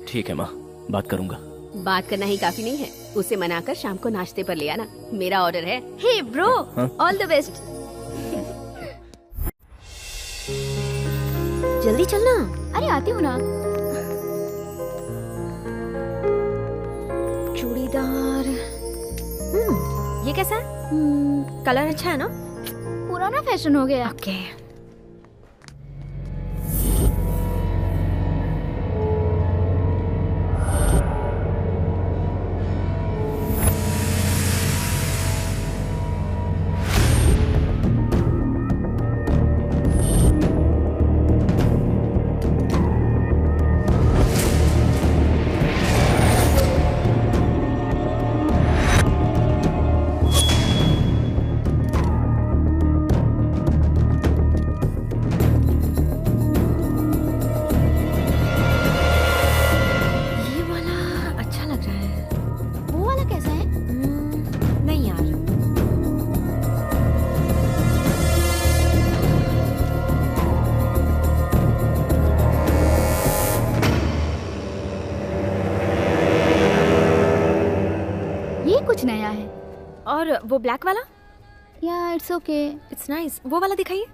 Speaker 13: ठीक है माँ, बात करूंगा।
Speaker 15: बात करना ही काफी नहीं है, उसे मनाकर शाम को नाश्ते पर ले आना, मेरा ऑर्डर है।
Speaker 5: Hey bro, all the best.
Speaker 1: जल्दी चलना।
Speaker 5: अरे आती हूँ ना।
Speaker 1: चूड़ीदार। ये कैसा है? कलर अच्छा है ना?
Speaker 5: पुराना फैशन हो गया।
Speaker 1: ओके।
Speaker 5: कुछ नया है।
Speaker 1: और वो ब्लैक वाला?
Speaker 5: या इट्स ओके,
Speaker 1: इट्स नाइस। वो वाला दिखाइए।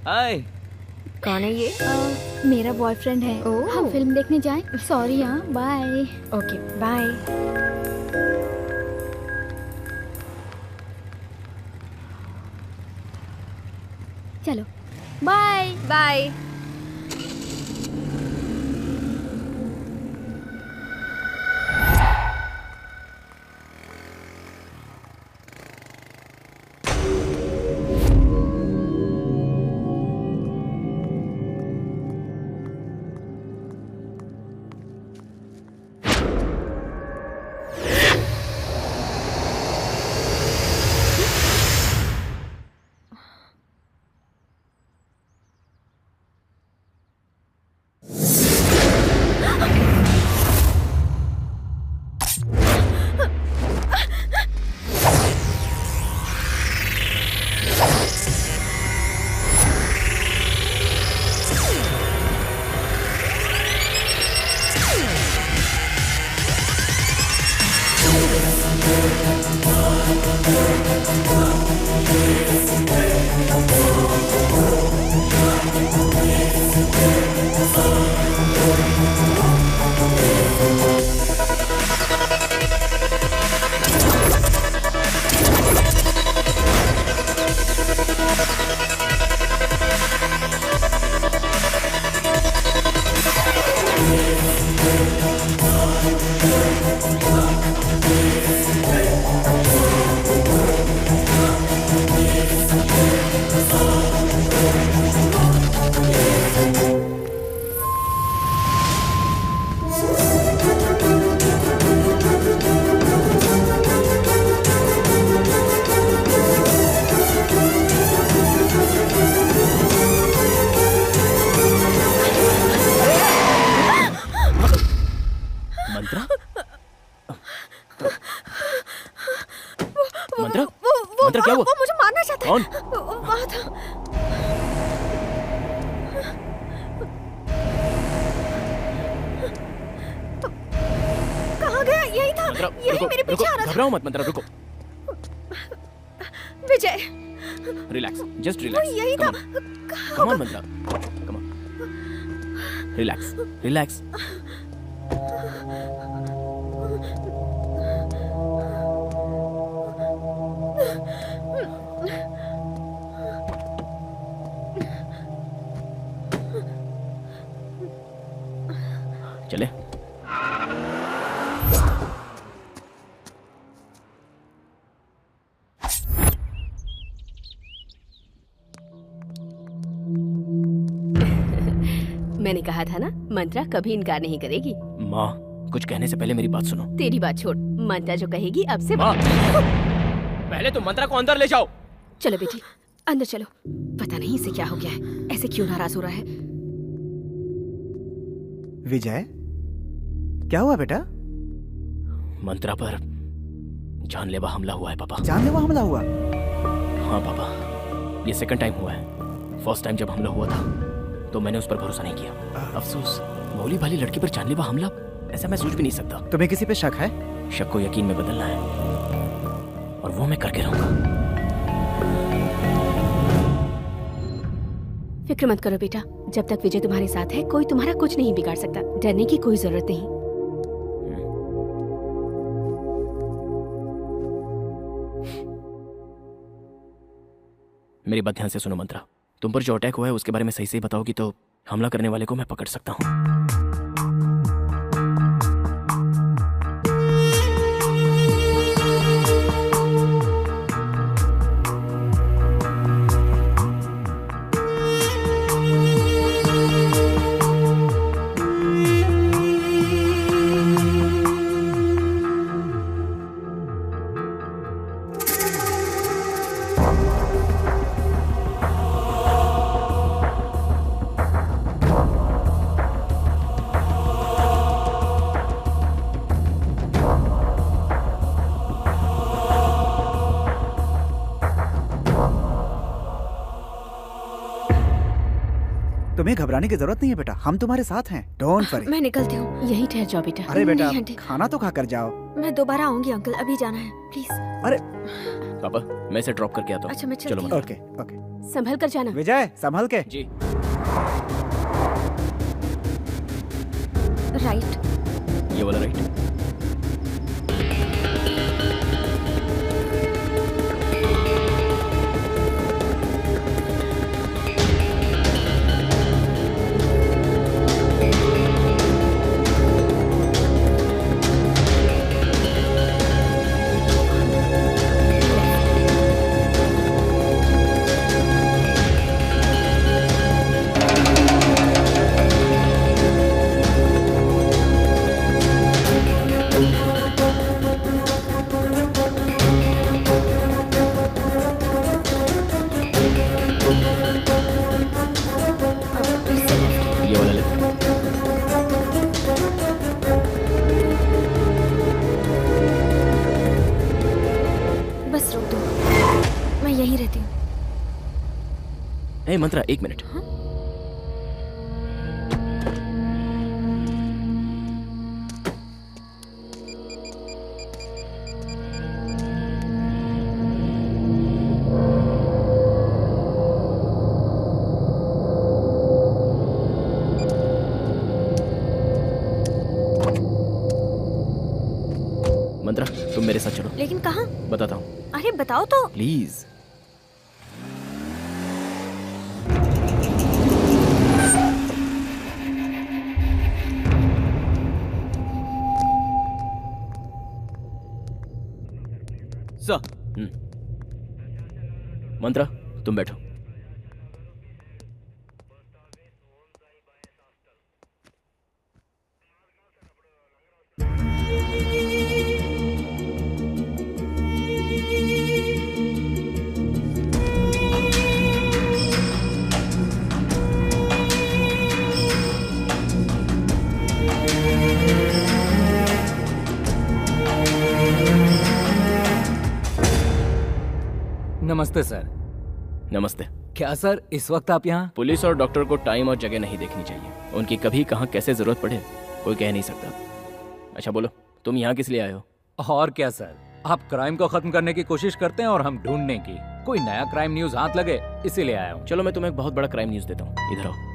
Speaker 10: हाय।
Speaker 1: कौन है ये?
Speaker 5: मेरा बॉयफ्रेंड है। हम फिल्म देखने जाएं? सॉरी हाँ, बाय।
Speaker 1: Okay bye.
Speaker 5: चलो बाय
Speaker 1: बाय।
Speaker 13: मंत्रा क्या हुआ?
Speaker 1: वो मुझे मारना चाहता है।
Speaker 13: कौन?
Speaker 1: वहाँ था। कहाँ गया? यही था।
Speaker 13: मंत्रा,
Speaker 1: यही
Speaker 13: रुको,
Speaker 1: मेरे पीछे आ रहा था।
Speaker 13: घबराओ मत मंत्रा, रुको।
Speaker 1: विजय,
Speaker 13: रिलैक्स, जस्ट
Speaker 1: वो
Speaker 13: रिलैक्स।
Speaker 1: यही था।
Speaker 13: Come on Mantra, come on. Relax, relax. चले।
Speaker 15: मैंने कहा था ना, मंत्रा कभी इनकार नहीं करेगी।
Speaker 13: माँ, कुछ कहने से पहले मेरी बात सुनो।
Speaker 15: तेरी बात छोड़, मंत्रा जो कहेगी अब से।
Speaker 13: माँ, पहले तुम मंत्रा को अंदर ले जाओ।
Speaker 15: चलो बेटी, अंदर चलो। पता नहीं इसे क्या हो गया है, ऐसे क्यों नाराज हो रहा है।
Speaker 7: विजय, क्या हुआ बेटा?
Speaker 13: मंत्रा पर जानलेवा हमला हुआ है पापा।
Speaker 7: जानलेवा हमला हुआ?
Speaker 13: हाँ पापा, ये सेकंड टाइम हुआ है। फर्स्ट टाइम जब हमला हुआ था तो मैंने उस पर भरोसा नहीं किया। अफसोस, भोली भाली लड़की पर जानलेवा हमला, ऐसा मैं सोच भी नहीं सकता।
Speaker 7: तुम्हें किसी पे शक है?
Speaker 13: शक को यकीन में बदलना है और वो मैं करके रहूंगा।
Speaker 15: फिक्र मत करो बेटा, जब तक विजय तुम्हारे साथ है कोई तुम्हारा कुछ नहीं बिगाड़ सकता। डरने की कोई जरूरत नहीं।
Speaker 13: मेरी बात ध्यान से सुनो मंत्रा, तुम पर जो अटैक हुआ है उसके बारे में सही से बताओगी तो हमला करने वाले को मैं पकड़ सकता हूँ।
Speaker 7: तुम्हें घबराने की जरूरत नहीं है बेटा, हम तुम्हारे साथ हैं। Don't worry.
Speaker 1: मैं निकलती हूँ।
Speaker 15: यही ठहर जाओ बेटा।
Speaker 7: अरे बेटा,
Speaker 1: नहीं आंटी।
Speaker 7: खाना तो खाकर जाओ।
Speaker 1: मैं दोबारा आऊंगी अंकल, अभी जाना है प्लीज।
Speaker 7: अरे
Speaker 13: पापा, मैं इसे ड्रॉप करके आता हूँ।
Speaker 15: अच्छा, मैं
Speaker 13: चलो
Speaker 15: चलती
Speaker 13: मंत्रा।
Speaker 7: Okay okay.
Speaker 15: संभल कर जाना।
Speaker 7: विजय, संभल के।
Speaker 13: जी।
Speaker 1: राइट।
Speaker 13: ये वाला राइट। ये वाला लेफ्ट।
Speaker 1: बस रोक दो, मैं यहीं रहती हूँ।
Speaker 13: ए मंत्रा, एक मिनट। मंत्रा तुम मेरे साथ चलो।
Speaker 1: लेकिन कहाँ?
Speaker 13: बताता हूँ।
Speaker 1: अरे बताओ तो।
Speaker 13: प्लीज। मंत्रा तुम बैठो।
Speaker 9: नमस्ते सर।
Speaker 13: नमस्ते।
Speaker 9: क्या सर इस वक्त आप यहाँ?
Speaker 13: पुलिस और डॉक्टर को टाइम और जगह नहीं देखनी चाहिए, उनकी कभी कहाँ कैसे जरूरत पड़े कोई कह नहीं सकता। अच्छा बोलो, तुम यहाँ किस लिए आए हो?
Speaker 9: और क्या सर, आप क्राइम को खत्म करने की कोशिश करते हैं और हम ढूंढने की। कोई नया क्राइम न्यूज हाथ लगे इसीलिए आया हूँ।
Speaker 13: चलो मैं तुम्हें एक बहुत बड़ा क्राइम न्यूज देता हूँ, इधर आओ।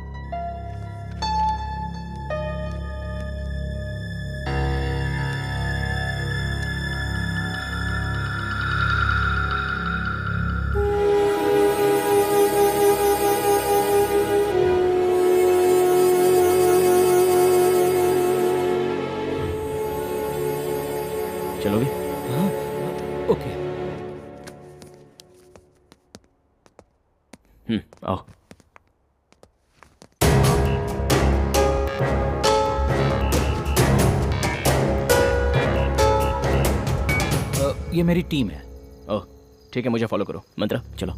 Speaker 13: चलोगे?
Speaker 9: हाँ, ओके।
Speaker 13: आओ।
Speaker 9: ये मेरी टीम है।
Speaker 13: ओह ठीक है, मुझे फॉलो करो। मंत्रा चलो।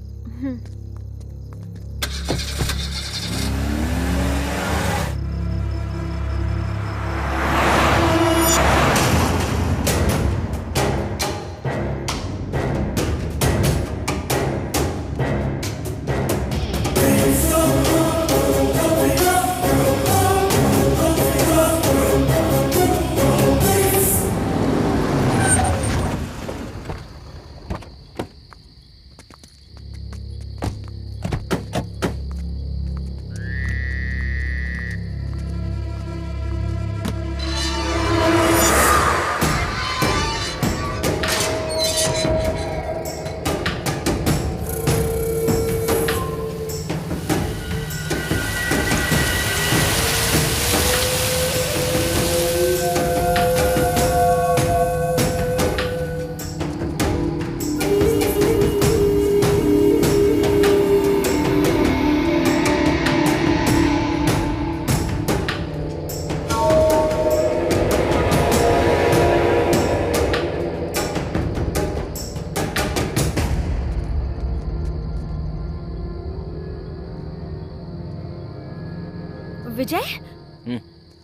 Speaker 1: विजय,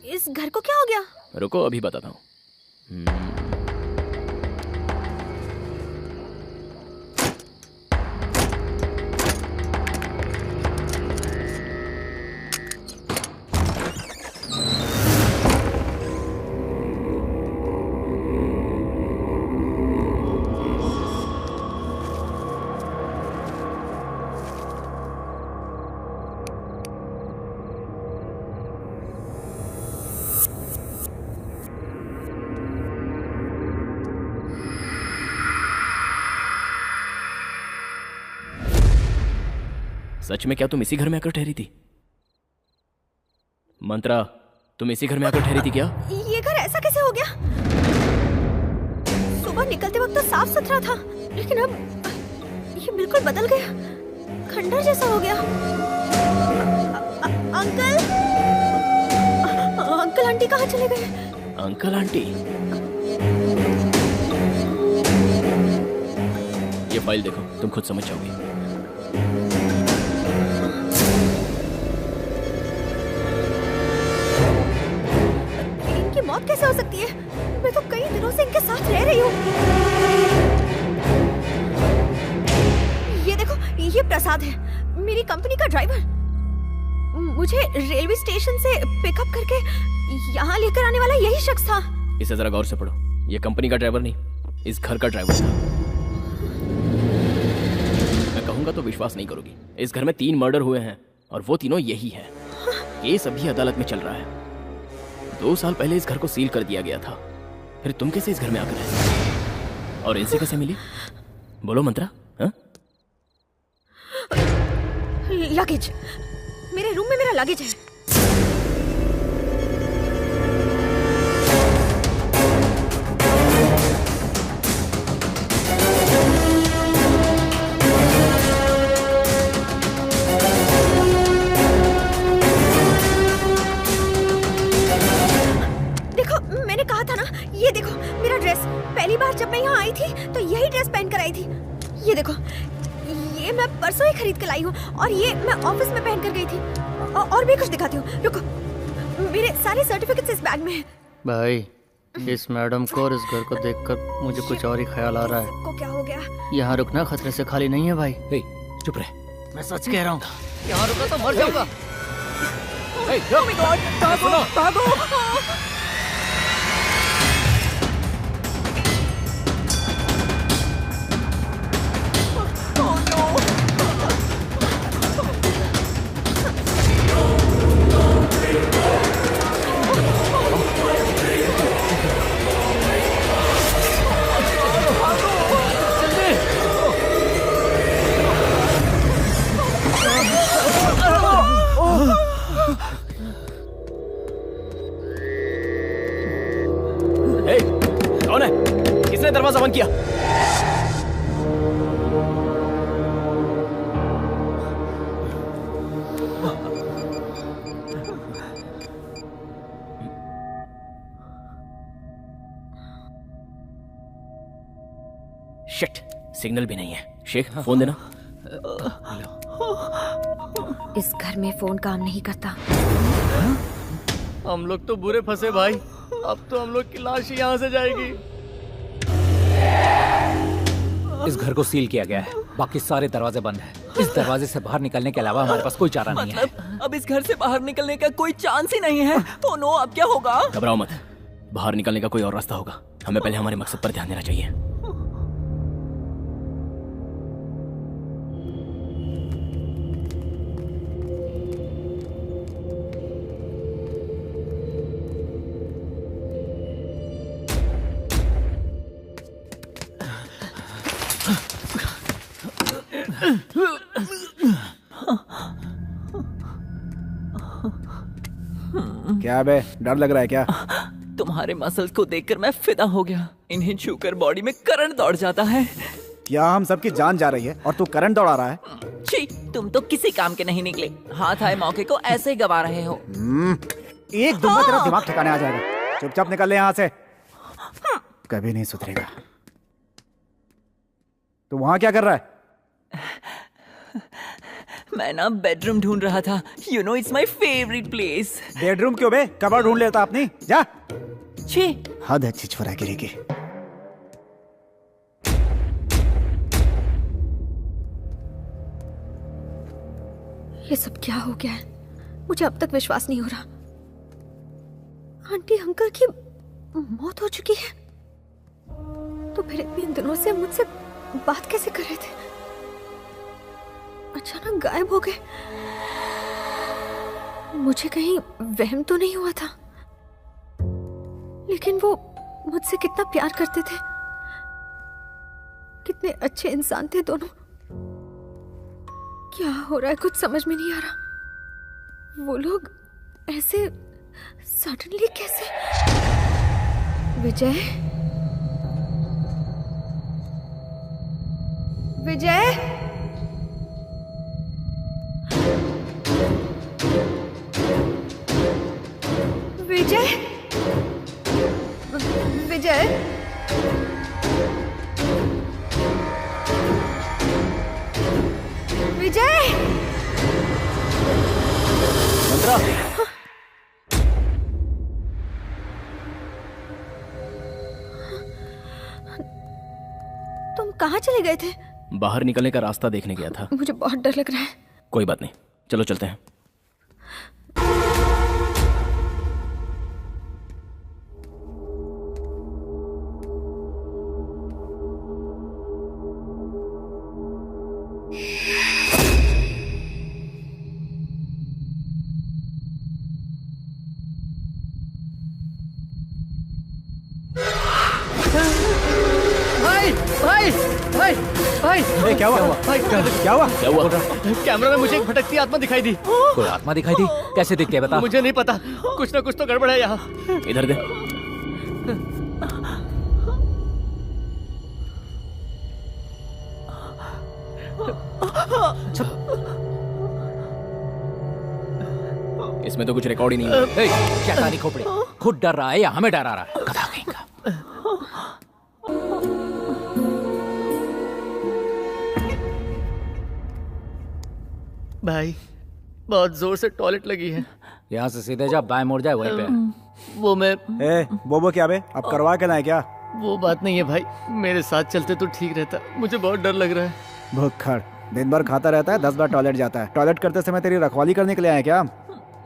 Speaker 1: इस घर को क्या हो गया?
Speaker 13: रुको अभी बताता हूँ। सच में क्या तुम इसी घर में आकर ठहरी थी? मंत्रा, तुम इसी घर में आकर ठहरी थी क्या?
Speaker 1: ये घर ऐसा कैसे हो गया? सुबह निकलते वक्त तो साफ सुथरा था, लेकिन अब ये बिल्कुल बदल गया, खंडर जैसा हो गया। अंकल, अंकल आंटी कहाँ चले गए?
Speaker 13: Uncle aunty? ये फाइल देखो, तुम खुद समझ जाओगी।
Speaker 1: मौत कैसे हो सकती है? मैं तो कई दिनों से इनके साथ रह रही हूँ। ये देखो, ये प्रसाद है, मेरी कंपनी का ड्राइवर। मुझे रेलवे स्टेशन से पिकअप करके यहाँ लेकर आने वाला यही शख्स था।
Speaker 13: इसे जरा गौर से पढ़ो, ये कंपनी का ड्राइवर नहीं, इस घर का ड्राइवर था। मैं कहूँगा तो विश्वास नहीं करोगी, इस घर में 3 मर्डर हुए हैं और वो तीनों यही है। केस अभी अदालत में चल रहा है। 2 साल पहले इस घर को सील कर दिया गया था, फिर तुम कैसे इस घर में आकर रह सकते? और इनसे कैसे मिली? बोलो मंत्रा। हाँ?
Speaker 1: लगेज, मेरे रूम में मेरा लगेज है। देखो, मैंने कहा था ना, ये देखो मेरा ड्रेस। पहली बार जब मैं यहाँ आई थी तो यही ड्रेस पहन कर आई थी। ये देखो, ये मैं परसों ही खरीद के लाई हूँ और ये मैं ऑफिस में पहन कर गई थी। और भी कुछ दिखाती हूँ, रुको। मेरे सारे सर्टिफिकेट्स इस बैग में हैं।
Speaker 12: भाई, इस मैडम को और इस घर को देखकर मुझे कुछ और ही ख्याल आ रहा है।
Speaker 1: को क्या हो गया?
Speaker 12: यहाँ रुकना खतरे से खाली नहीं है भाई।
Speaker 9: चुप रहे,
Speaker 12: मैं सच कह रहा हूँ, यहाँ रुका तो मर जाऊंगा।
Speaker 1: भागो!
Speaker 13: कौन है? किसने दरवाजा बंद किया? शिट, सिग्नल भी नहीं है। शेख, फोन देना।
Speaker 1: इस घर में फोन काम नहीं करता।
Speaker 12: हम लोग तो बुरे फंसे भाई। अब तो हम लोग की लाश ही यहाँ से जाएगी।
Speaker 9: इस घर को सील किया गया है, बाकी सारे दरवाजे बंद हैं। इस दरवाजे से बाहर निकलने के अलावा हमारे पास कोई चारा नहीं है।
Speaker 10: अब इस घर से बाहर निकलने का कोई चांस ही नहीं है। ओह नो, अब क्या होगा?
Speaker 13: घबराओ मत, बाहर निकलने का कोई और रास्ता होगा। हमें पहले हमारे मकसद पर ध्यान देना चाहिए।
Speaker 7: क्या बे, डर लग रहा है क्या?
Speaker 10: तुम्हारे मसल्स को देखकर मैं फिदा हो गया। इन्हें छूकर बॉडी में करंट दौड़ जाता है।
Speaker 7: क्या हम सबकी जान जा रही है और तू करंट दौड़ा रहा है?
Speaker 10: छी, तुम तो किसी काम के नहीं निकले। हाथ आए मौके को ऐसे ही गवा रहे हो।
Speaker 7: एक दूंगा तेरा दिमाग ठिकाने आ जाएगा। चुपचाप निकल ले यहाँ से, कभी नहीं सुधरेगा। तू वहाँ क्या कर रहा है?
Speaker 10: मैं ना बेडरूम ढूंढ रहा था। You know it's my favourite place.
Speaker 7: Bedroom क्यों बे? कबर ढूंढ लेता अपनी। जा।
Speaker 10: छी,
Speaker 7: हद है छिछोरागिरी की।
Speaker 1: ये सब क्या हो गया है? मुझे अब तक विश्वास नहीं हो रहा। आंटी अंकल की मौत हो चुकी है, तो फिर इतने दिनों से मुझसे बात कैसे कर रहे थे? अचानक गायब हो गए। मुझे कहीं वहम तो नहीं हुआ था? लेकिन वो मुझसे कितना प्यार करते थे, कितने अच्छे इंसान थे दोनों। क्या हो रहा है कुछ समझ में नहीं आ रहा। वो लोग ऐसे सडनली कैसे? विजय, विजय, विजय, विजय, विजय।
Speaker 13: मंत्रा,
Speaker 1: तुम कहाँ चले गए थे?
Speaker 13: बाहर निकलने का रास्ता देखने गया था।
Speaker 1: मुझे बहुत डर लग रहा है।
Speaker 13: कोई बात नहीं, चलो चलते हैं।
Speaker 12: भाई भाई भाई भाई भाई
Speaker 7: क्या हुआ?
Speaker 12: भाई
Speaker 7: क्या हुआ?
Speaker 13: क्या हुआ?
Speaker 12: कैमरा में मुझे एक भटकती आत्मा दिखाई दी।
Speaker 9: कोई आत्मा दिखाई दी? कैसे दिखती है बता?
Speaker 12: मुझे नहीं पता, कुछ ना कुछ तो गड़बड़ है यहाँ।
Speaker 13: इधर दे। इसमें तो कुछ रिकॉर्ड ही नहीं है।
Speaker 9: शैतानी खोपड़े, खुद डर रहा है या हमें डरा रहा है? गधा कहीं का।
Speaker 12: भाई बहुत जोर से टॉयलेट लगी है।
Speaker 9: यहाँ से सीधे जा, बाएं मुड़ जाए, वहीं पे।
Speaker 12: वो मैं
Speaker 7: वो क्या बे? अब करवा के लाए क्या?
Speaker 12: वो बात नहीं है भाई, मेरे साथ चलते तो ठीक रहता, मुझे बहुत डर लग रहा है।
Speaker 7: भुक्खड़ दिन भर खाता रहता है, 10 बार टॉयलेट जाता है। टॉयलेट करते समय तेरी रखवाली करने के लिए आए क्या?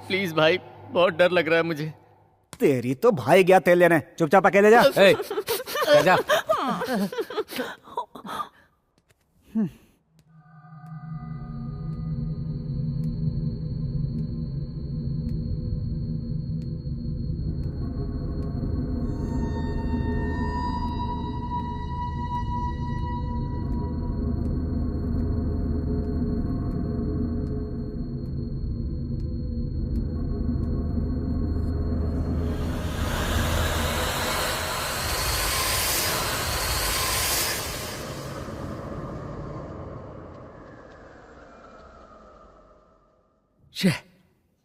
Speaker 12: प्लीज भाई, बहुत डर लग रहा है मुझे।
Speaker 7: तेरी तो भाई गया तेल लेने, चुपचाप अकेले जा।
Speaker 9: जा।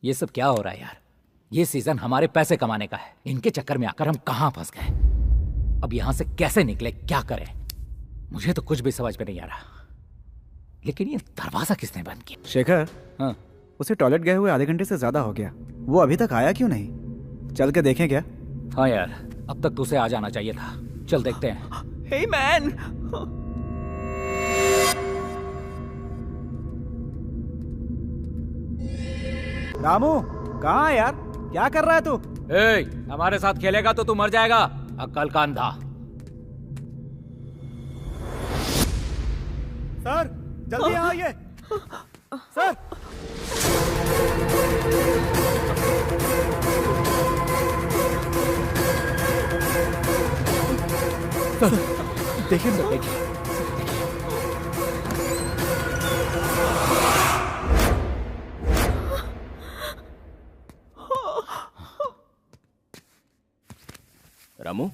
Speaker 9: ये सब क्या हो रहा है यार? ये सीजन हमारे पैसे कमाने का है, इनके चक्कर में आकर हम कहां फंस गए। अब यहां से कैसे निकले, क्या करें? मुझे तो कुछ भी समझ में नहीं आ रहा। लेकिन ये दरवाजा किसने बंद किया?
Speaker 7: शेखर,
Speaker 9: हाँ,
Speaker 7: उसे टॉयलेट गए हुए आधे घंटे से ज्यादा हो गया, वो अभी तक आया क्यों नहीं? चल के देखें क्या?
Speaker 9: हाँ यार, अब तक तो उसे आ जाना चाहिए था। चल देखते हैं।
Speaker 16: हे मैन,
Speaker 7: रामू कहाँ है यार? क्या कर रहा है तू?
Speaker 9: हमारे साथ खेलेगा तो तू मर जाएगा, अक्ल का अंधा।
Speaker 7: सर जल्दी यहाँ आइए। सर
Speaker 9: देखिए सर, देखिए।
Speaker 13: रामू,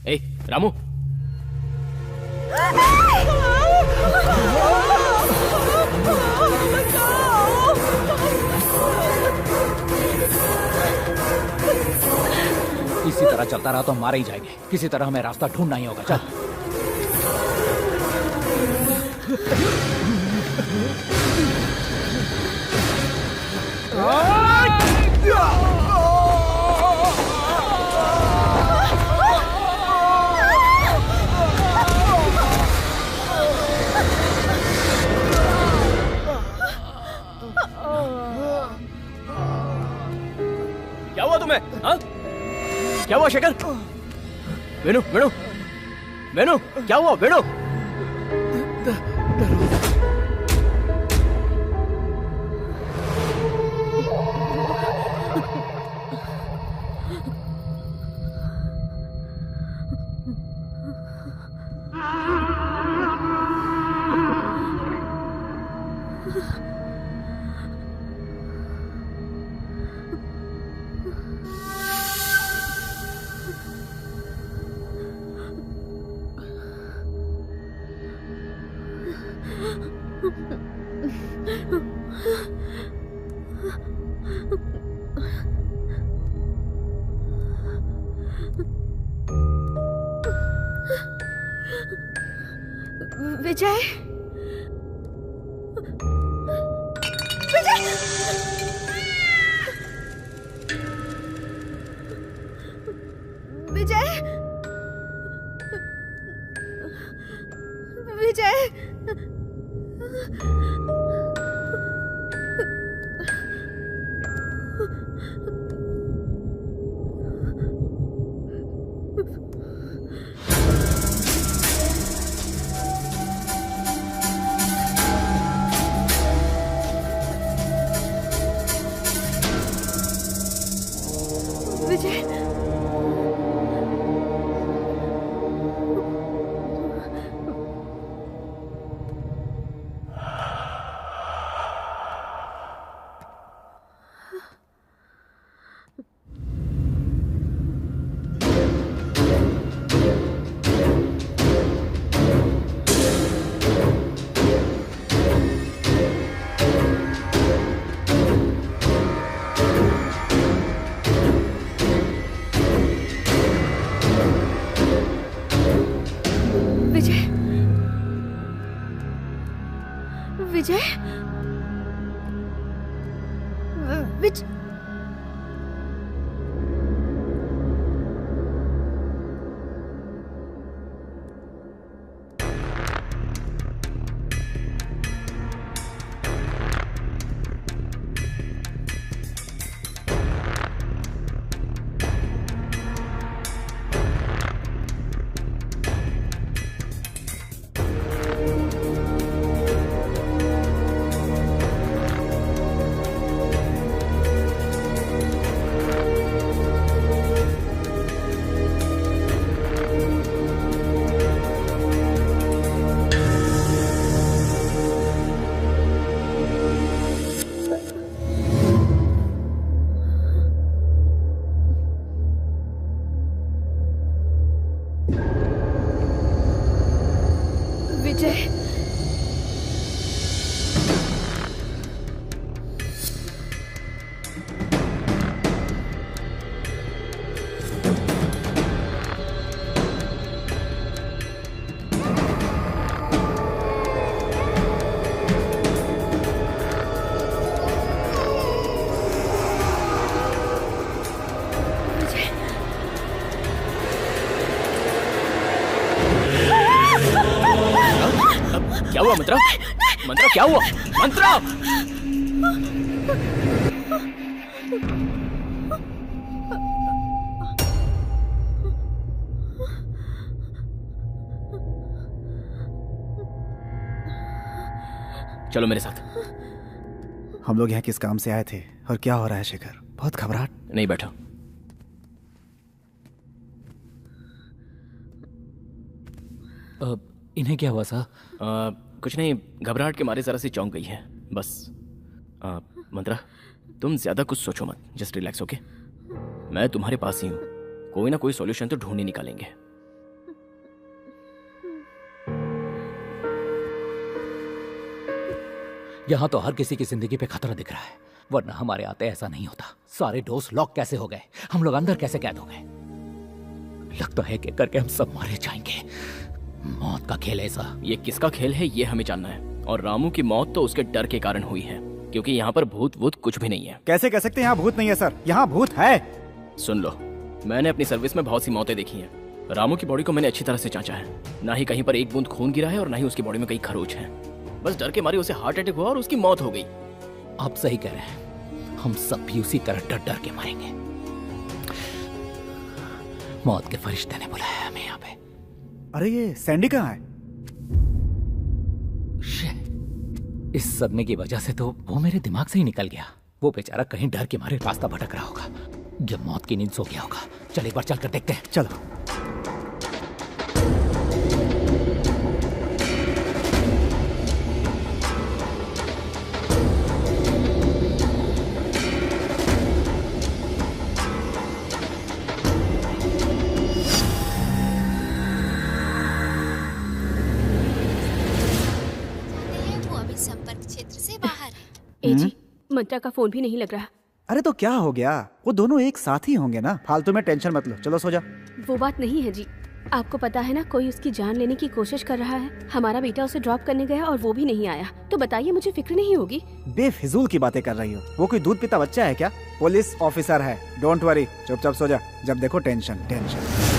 Speaker 13: ए रामू,
Speaker 9: इसी तरह चलता रहा तो हम मारे ही जाएंगे। किसी तरह हमें रास्ता ढूंढना ही होगा। चल।
Speaker 13: क्या हुआ तुम्हें? हाँ? क्या हुआ शेखर? वेणु, वेणु, वेणु, क्या हुआ वेणु?
Speaker 1: विजय, विजय, विजय, विजय। विजय विजय
Speaker 13: क्या हुआ मंत्रा? मंत्रा क्या हुआ? मंत्रा! चलो मेरे साथ।
Speaker 7: हम लोग यहाँ किस काम से आए थे और क्या हो रहा है शेखर? बहुत घबराहट।
Speaker 13: नहीं, बैठो।
Speaker 9: इन्हें क्या हुआ सर?
Speaker 13: कुछ नहीं, घबराहट के मारे जरा सी चौंक गई है बस। मंत्रा, तुम ज्यादा कुछ सोचो मत, जस्ट रिलैक्स। ओके, मैं तुम्हारे पास ही हूँ, कोई ना कोई सॉल्यूशन तो ढूंढ ही निकालेंगे।
Speaker 9: यहाँ तो हर किसी की जिंदगी पे खतरा दिख रहा है, वरना हमारे आते ऐसा नहीं होता। सारे डोर्स लॉक कैसे हो गए? हम लोग अंदर कैसे कैद हो गए? लगता है कि करके हम सब मारे जाएंगे। मौत का खेल ऐसा।
Speaker 13: ये किसका खेल है ये हमें जानना है, और रामू की मौत तो उसके डर के कारण हुई है, क्योंकि यहाँ पर भूत वूत कुछ भी नहीं है।
Speaker 7: कैसे कह सकते हैं यहाँ भूत नहीं है सर? यहाँ भूत है।
Speaker 13: सुन लो, मैंने अपनी सर्विस में बहुत सी मौतें देखी हैं। रामू की बॉडी को मैंने अच्छी तरह से जांचा है, ना ही कहीं पर एक बूंद खून गिरा है और ना ही उसकी बॉडी में कई खरोच हैं। बस डर के मारे उसे हार्ट अटैक हुआ और उसकी मौत हो गई।
Speaker 9: आप सही कह रहे हैं, हम सब भी उसी तरह डर डर के मरेंगे। मौत के फरिश्ते ने बुलाया हमें यहाँ पे।
Speaker 7: अरे ये सैंडी कहाँ है?
Speaker 9: इस सदमे की वजह से तो वो मेरे दिमाग से ही निकल गया। वो बेचारा कहीं डर के मारे रास्ता भटक रहा होगा, जब मौत की नींद सो गया होगा। चल एक बार चल कर देखते हैं।
Speaker 7: चलो।
Speaker 15: जी, मंत्रा का फोन भी नहीं लग रहा।
Speaker 7: अरे तो क्या हो गया, वो दोनों एक साथ ही होंगे ना, फालतू में टेंशन मत लो। चलो सो जा।
Speaker 15: वो बात नहीं है जी, आपको पता है ना, कोई उसकी जान लेने की कोशिश कर रहा है। हमारा बेटा उसे ड्रॉप करने गया और वो भी नहीं आया, तो बताइए मुझे फिक्र नहीं होगी?
Speaker 7: बेफिजूल की बातें कर रही हो, वो कोई दूध पीता बच्चा है क्या? पुलिस ऑफिसर है, डोंट वरी, चुपचाप सो जा। जब देखो टेंशन टेंशन।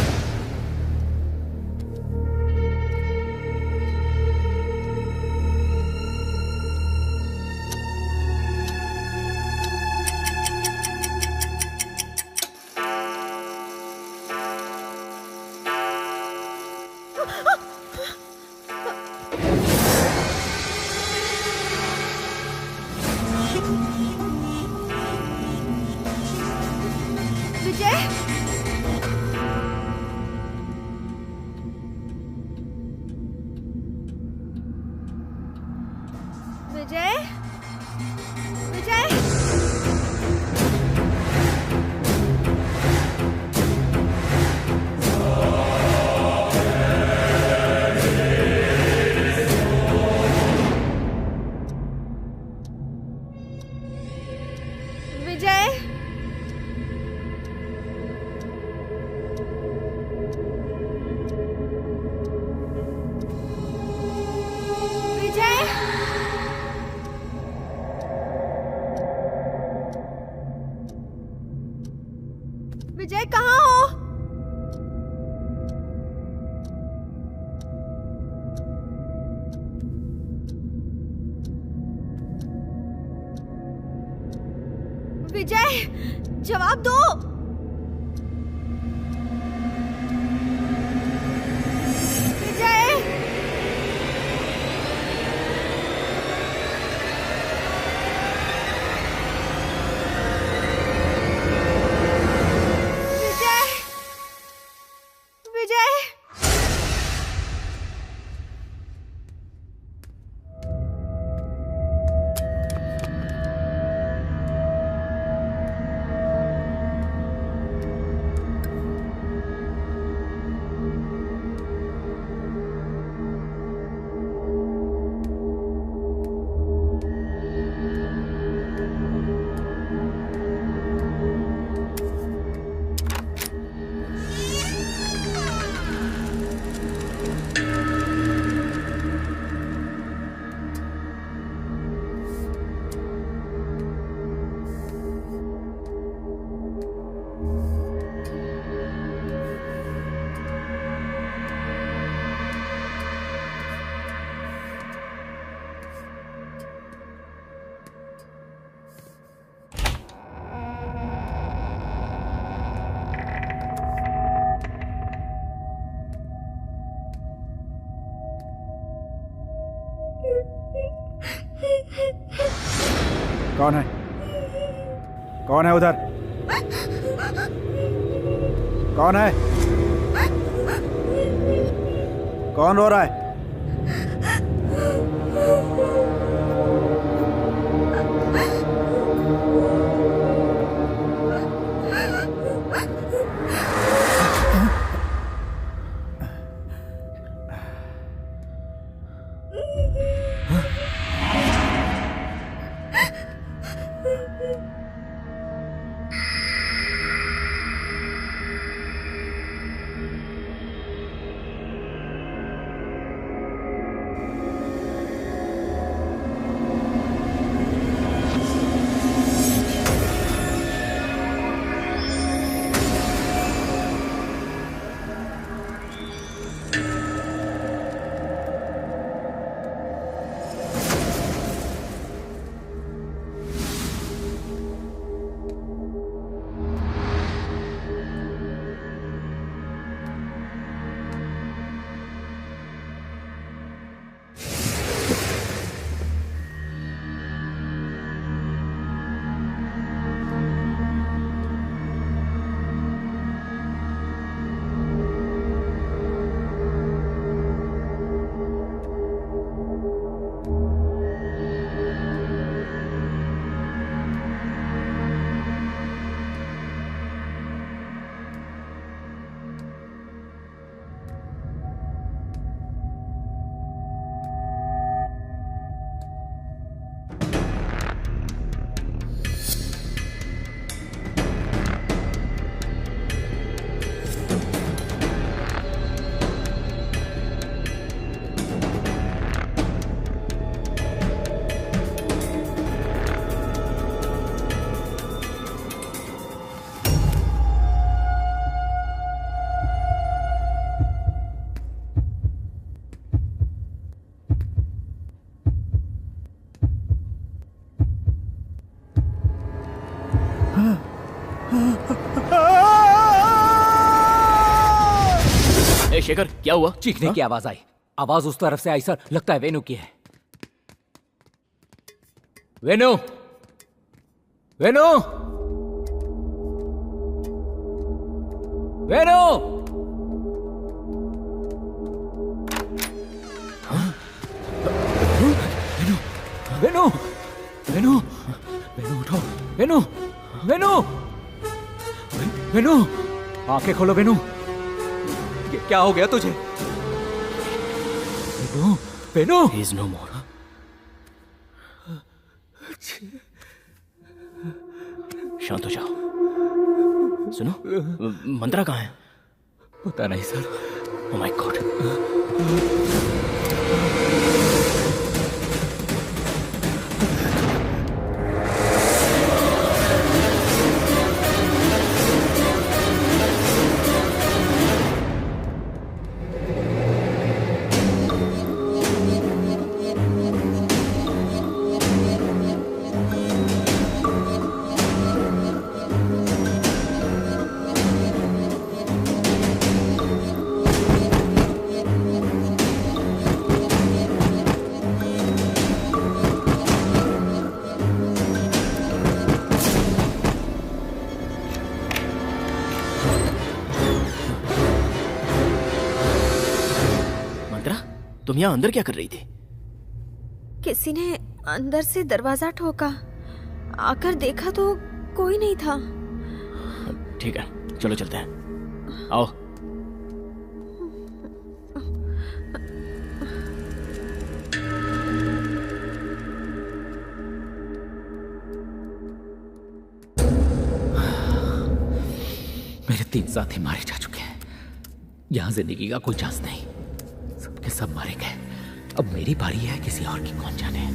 Speaker 1: विजय, जवाब दो। विजय, विजय, विजय।
Speaker 7: कौन है? कौन है उधर? कौन है? कौन रो रहा है?
Speaker 13: शेखर, क्या हुआ?
Speaker 9: चीखने की आवाज आई। आवाज उस तरफ से आई सर, लगता है वेनु की है। वेनु, वेनु, वेनु, वेनु, वेनु, वेनु, वेनु उठो, वेनु, वेनु, वेनु, आंखें खोलो वेनु। क्या हो गया तुझे? Venu, Venu,
Speaker 13: He is no more. शांत हो जाओ। सुनो, मंत्रा कहाँ है?
Speaker 9: पता नहीं सर।
Speaker 13: Oh my God. तुम यहाँ अंदर क्या कर रही थी?
Speaker 1: किसी ने अंदर से दरवाजा ठोका, आकर देखा तो कोई नहीं था।
Speaker 13: ठीक है, चलो चलते हैं, आओ।
Speaker 9: मेरे 3 साथी मारे जा चुके हैं। यहाँ जिंदगी का कोई चांस नहीं, सबके सब मारे गए। अब मेरी बारी है, किसी और की कौन जाने।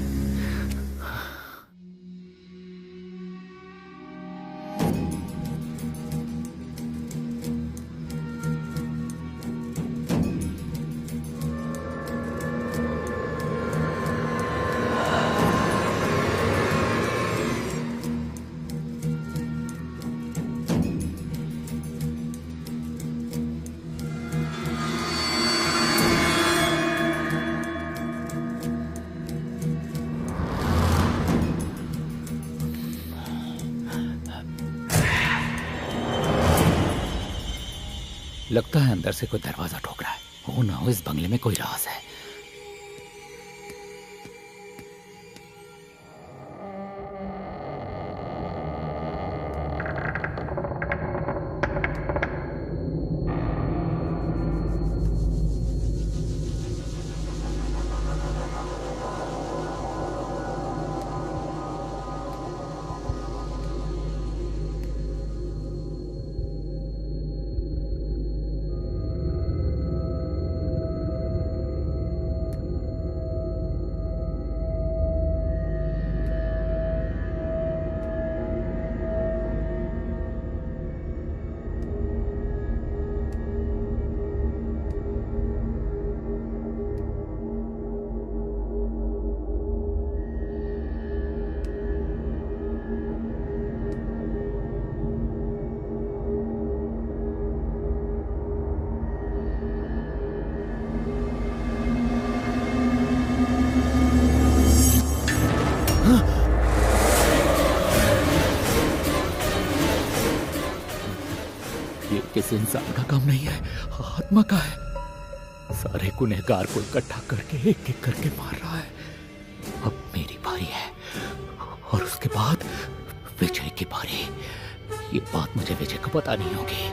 Speaker 9: लगता है अंदर से कोई दरवाजा ठोक रहा है। हो ना हो इस बंगले में कोई राज है। किसी इंसान का काम नहीं है, आत्मा का है। सारे गुनहगार को इकट्ठा करके एक एक करके मार रहा है। अब मेरी बारी है और उसके बाद विजय की बारी। ये बात मुझे विजय को पता नहीं होगी।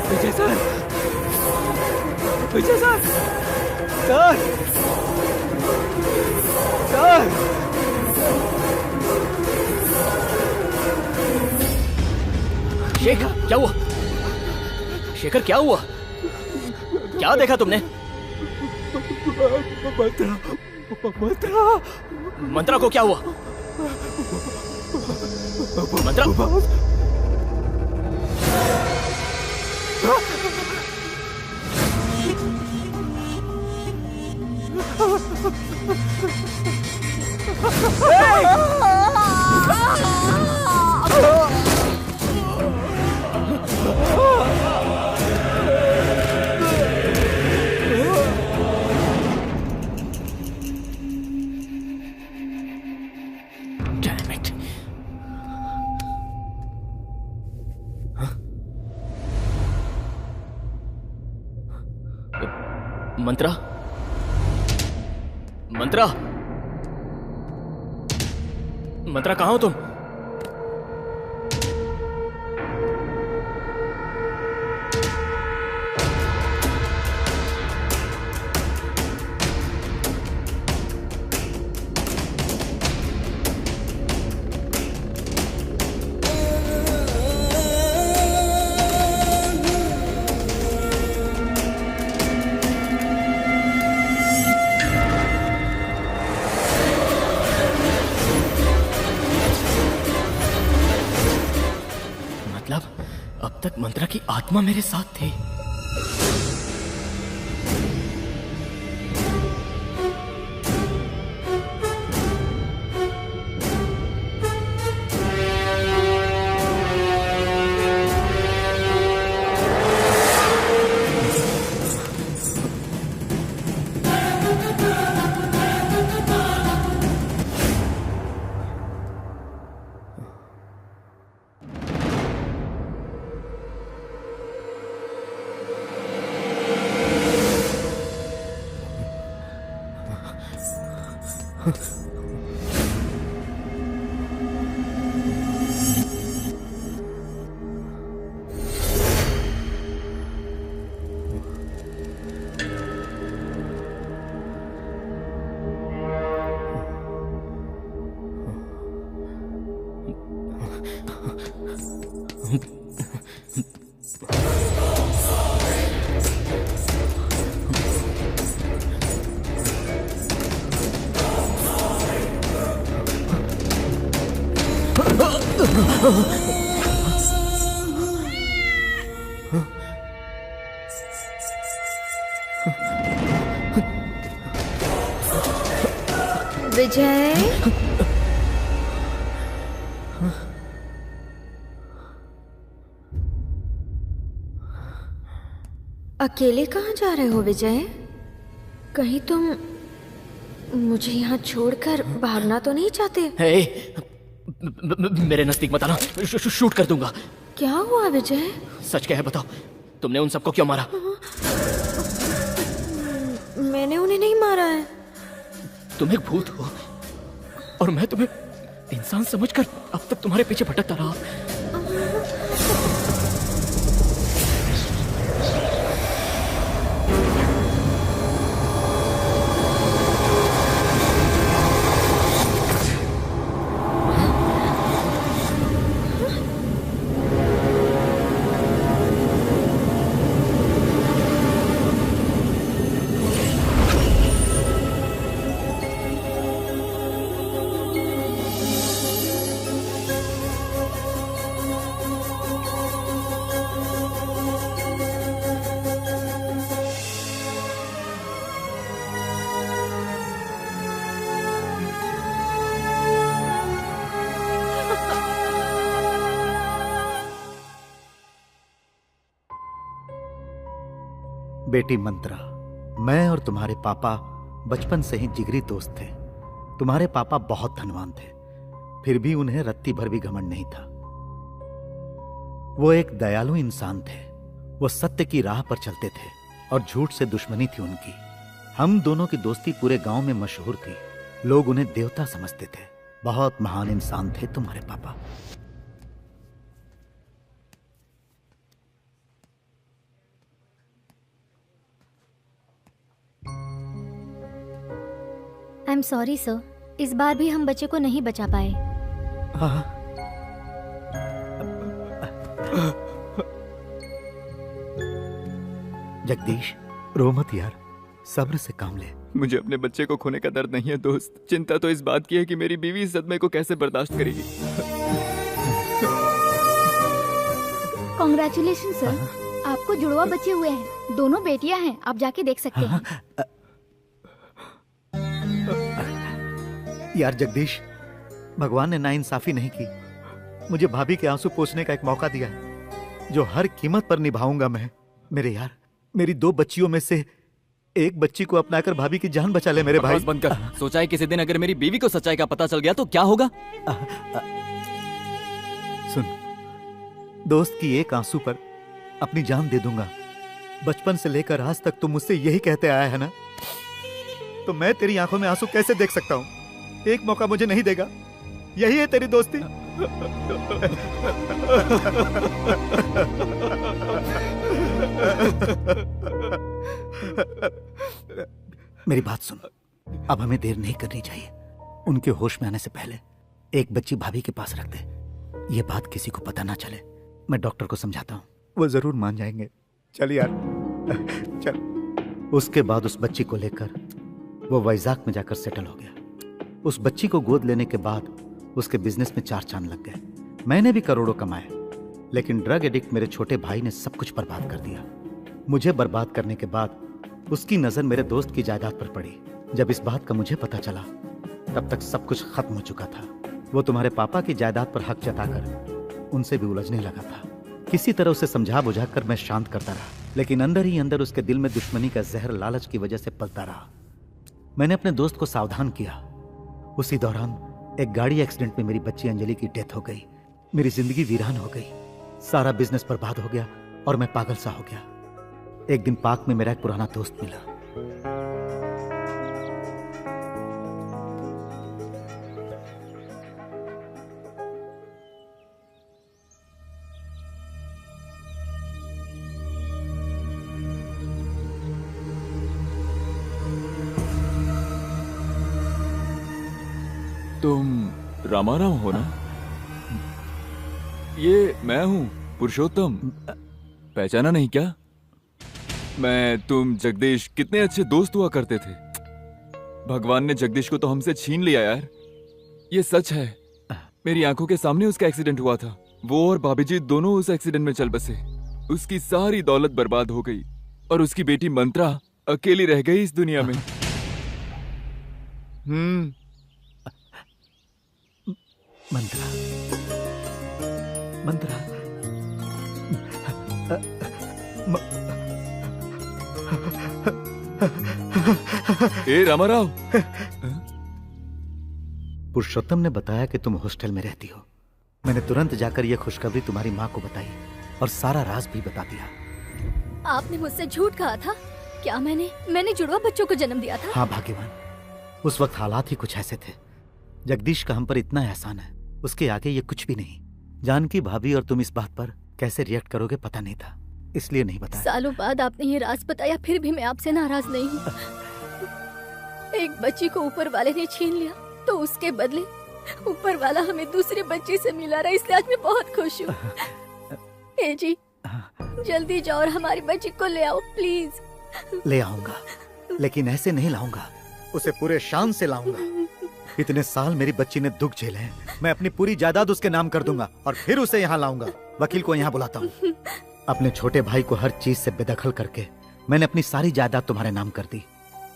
Speaker 16: विजय सर, विजय सर, सर, सर।
Speaker 13: शेखर, क्या हुआ? शेखर, क्या हुआ? क्या देखा तुमने?
Speaker 16: मंत्रा, मंत्रा,
Speaker 13: मंत्रा को क्या हुआ? मंत्रा, मंत्रा, मंत्रा, मंत्रा, कहाँ हो तुम? तक मंत्रा की आत्मा मेरे साथ थी।
Speaker 1: विजय, अकेले कहाँ जा रहे हो विजय? कहीं तुम मुझे यहाँ छोड़कर भागना तो नहीं चाहते?
Speaker 13: मेरे नजदीक मत आना, शूट कर दूंगा।
Speaker 1: क्या हुआ विजय?
Speaker 13: सच क्या है बताओ, तुमने उन सबको क्यों मारा?
Speaker 1: मैंने उन्हें नहीं मारा है।
Speaker 13: तुम एक भूत हो और मैं तुम्हें इंसान समझकर अब तक तुम्हारे पीछे भटकता रहा।
Speaker 8: बेटी मंत्रा, मैं और तुम्हारे पापा बचपन से ही जिगरी दोस्त थे। तुम्हारे पापा बहुत धनवान थे, फिर भी उन्हें रत्ती भर भी घमंड नहीं था। वो एक दयालु इंसान थे। वो सत्य की राह पर चलते थे और झूठ से दुश्मनी थी उनकी। हम दोनों की दोस्ती पूरे गांव में मशहूर थी। लोग उन्हें देवता समझते थे। बहुत महान इंसान थे तुम्हारे पापा।
Speaker 2: आई एम सॉरी सर, इस बार भी हम बच्चे को नहीं बचा पाए।
Speaker 8: जगदीश, रो मत यार, सब्र से काम ले।
Speaker 17: मुझे अपने बच्चे को खोने का दर्द नहीं है दोस्त। चिंता तो इस बात की है कि मेरी बीवी इस सदमे को कैसे बर्दाश्त करेगी।
Speaker 5: कॉन्ग्रेचुलेशन सर, आपको जुड़वा बच्चे हुए हैं। दोनों बेटियां हैं, आप जाके देख सकते हैं।
Speaker 8: यार जगदीश, भगवान ने नाइंसाफी नहीं की। मुझे भाभी के आंसू पोंछने का एक मौका दिया है जो हर कीमत पर निभाऊंगा मैं। मेरे यार, मेरी 2 बच्चियों में से एक बच्ची को अपनाकर भाभी की जान बचा ले मेरे भाई।
Speaker 10: बंद कर। सोचा है किसी दिन अगर मेरी बीवी को सच्चाई का पता चल गया तो क्या होगा?
Speaker 8: सुन, दोस्त की एक आंसू पर अपनी जान दे दूंगा। बचपन से लेकर आज तक तुम मुझसे यही कहते आया है ना, तो मैं तेरी आंखों में आंसू कैसे देख सकता हूँ? एक मौका मुझे नहीं देगा? यही है तेरी दोस्ती? मेरी बात सुन, अब हमें देर नहीं करनी चाहिए। उनके होश में आने से पहले एक बच्ची भाभी के पास रख दे। ये बात किसी को पता ना चले। मैं डॉक्टर को समझाता हूँ, वो जरूर मान जाएंगे। चल यार, चल। उसके बाद उस बच्ची को लेकर वो वैजाग में जाकर सेटल हो गया। उस बच्ची को गोद लेने के बाद उसके बिजनेस में 4 चांद लग गए। मैंने भी करोड़ों कमाए। लेकिन ड्रग एडिक्ट मेरे छोटे भाई ने सब कुछ बर्बाद कर दिया। मुझे बर्बाद करने के बाद उसकी नजर मेरे दोस्त की जायदाद पर पड़ी। जब इस बात का मुझे पता चला तब तक सब कुछ खत्म हो चुका था। वो तुम्हारे पापा की जायदाद पर हक जताकर उनसे भी उलझने लगा था। किसी तरह उसे समझा बुझा कर मैं शांत करता रहा, लेकिन अंदर ही अंदर उसके दिल में दुश्मनी का जहर लालच की वजह से पलता रहा। मैंने अपने दोस्त को सावधान किया। उसी दौरान एक गाड़ी एक्सीडेंट में मेरी बच्ची अंजलि की डेथ हो गई। मेरी जिंदगी वीरान हो गई, सारा बिजनेस बर्बाद हो गया और मैं पागल सा हो गया। एक दिन पार्क में मेरा एक पुराना दोस्त मिला।
Speaker 17: तुम रामाराव हो ना? ये मैं हूँ पुरुषोत्तम। पहचाना नहीं क्या? मैं तुम जगदीश कितने अच्छे दोस्त हुआ करते थे। भगवान ने जगदीश को तो हमसे छीन लिया यार। ये सच है, मेरी आंखों के सामने उसका एक्सीडेंट हुआ था। वो और भाभी जी दोनों उस एक्सीडेंट में चल बसे। उसकी सारी दौलत बर्बाद हो गई और उसकी बेटी मंत्रा अकेली रह गई इस दुनिया में।
Speaker 8: मंत्रा, मंत्रा,
Speaker 17: ए रामाराव।
Speaker 8: पुरुषोत्तम ने बताया कि तुम हॉस्टल में रहती हो। मैंने तुरंत जाकर यह खुशखबरी तुम्हारी माँ को बताई और सारा राज भी बता दिया।
Speaker 2: आपने मुझसे झूठ कहा था क्या? मैंने जुड़वा बच्चों को जन्म दिया था।
Speaker 8: हाँ भाग्यवान, उस वक्त हालात ही कुछ ऐसे थे। जगदीश का हम पर इतना एहसान है, उसके आगे ये कुछ भी नहीं। जानकी भाभी और तुम इस बात पर कैसे रिएक्ट करोगे पता नहीं था, इसलिए नहीं बताया।
Speaker 2: सालों बाद आपने ये राज बताया, फिर भी मैं आपसे नाराज नहीं हूँ। एक बच्ची को ऊपर वाले ने छीन लिया तो उसके बदले ऊपर वाला हमें दूसरे बच्ची से मिला रहा, इसलिए आज मैं बहुत खुश हूँ। ए जी, जल्दी जाओ और हमारी बच्ची को ले आओ प्लीज।
Speaker 8: ले आऊंगा, लेकिन ऐसे नहीं लाऊंगा, उसे पूरे शान से लाऊंगा। इतने साल मेरी बच्ची ने दुख झेले हैं, मैं अपनी पूरी जायदाद उसके नाम कर दूंगा और फिर उसे यहाँ लाऊंगा। वकील को यहाँ बुलाता हूँ। अपने छोटे भाई को हर चीज से बेदखल करके मैंने अपनी सारी जायदाद तुम्हारे नाम कर दी।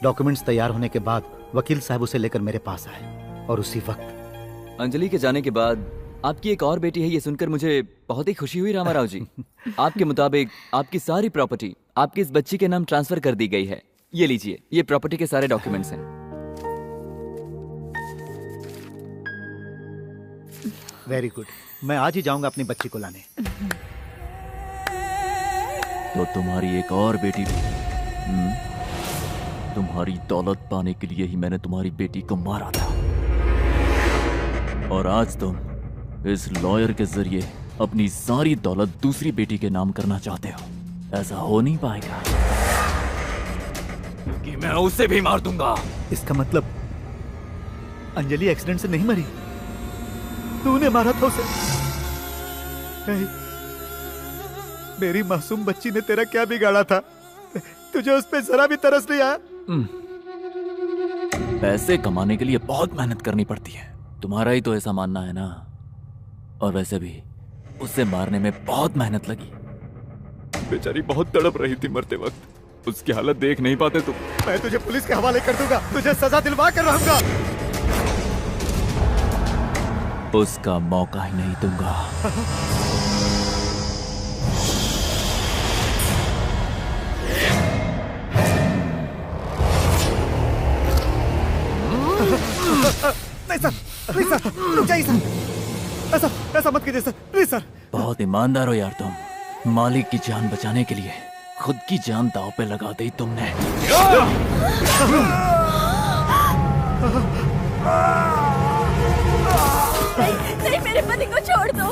Speaker 8: डॉक्यूमेंट्स तैयार होने के बाद वकील साहब उसे लेकर मेरे पास आए और उसी वक्त
Speaker 10: अंजलि के जाने के बाद आपकी एक और बेटी है, ये सुनकर मुझे बहुत ही खुशी हुई रामाराव जी। आपके मुताबिक आपकी सारी प्रॉपर्टी आपकी इस बच्ची के नाम ट्रांसफर कर दी गई है। ये लीजिए, ये प्रॉपर्टी के सारे डॉक्यूमेंट्स हैं।
Speaker 8: वेरी गुड, मैं आज ही जाऊंगा अपनी बच्ची को लाने।
Speaker 9: तो तुम्हारी एक और बेटी भी। तुम्हारी दौलत पाने के लिए ही मैंने तुम्हारी बेटी को मारा था, और आज तुम इस लॉयर के जरिए अपनी सारी दौलत दूसरी बेटी के नाम करना चाहते हो। ऐसा हो नहीं पाएगा, क्योंकि मैं उसे भी मार दूंगा।
Speaker 8: इसका मतलब अंजलि एक्सीडेंट से नहीं मरी, तूने मारा था उसे। मेरी मासूम बच्ची ने तेरा क्या बिगाड़ा था? तुझे उस पे जरा भी तरस नहीं आया?
Speaker 9: पैसे कमाने के लिए बहुत मेहनत करनी पड़ती है, तुम्हारा ही तो ऐसा मानना है ना। और वैसे भी उसे मारने में बहुत मेहनत लगी।
Speaker 17: बेचारी बहुत तड़प रही थी मरते वक्त, उसकी हालत देख नहीं पाते तुम।
Speaker 8: मैं तुझे पुलिस के हवाले कर दूंगा, तुझे सजा दिलवा कर रहूंगा।
Speaker 9: उसका मौका ही नहीं दूंगा।
Speaker 8: नहीं सर, प्लीज सर, रुक जाइए सर। ऐसा मत कीजिए सर, प्लीज सर।
Speaker 9: बहुत ईमानदार हो यार तुम। मालिक की जान बचाने के लिए खुद की जान दांव पे लगा दी तुमने।
Speaker 2: नहीं, मेरे पति को छोड़ दो।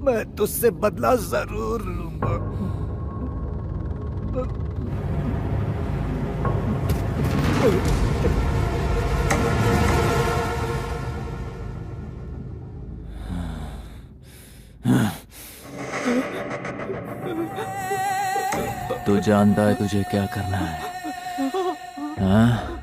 Speaker 8: मैं तुझसे बदला जरूर लूंगा।
Speaker 9: तू जानता है तुझे क्या करना है। हाँ?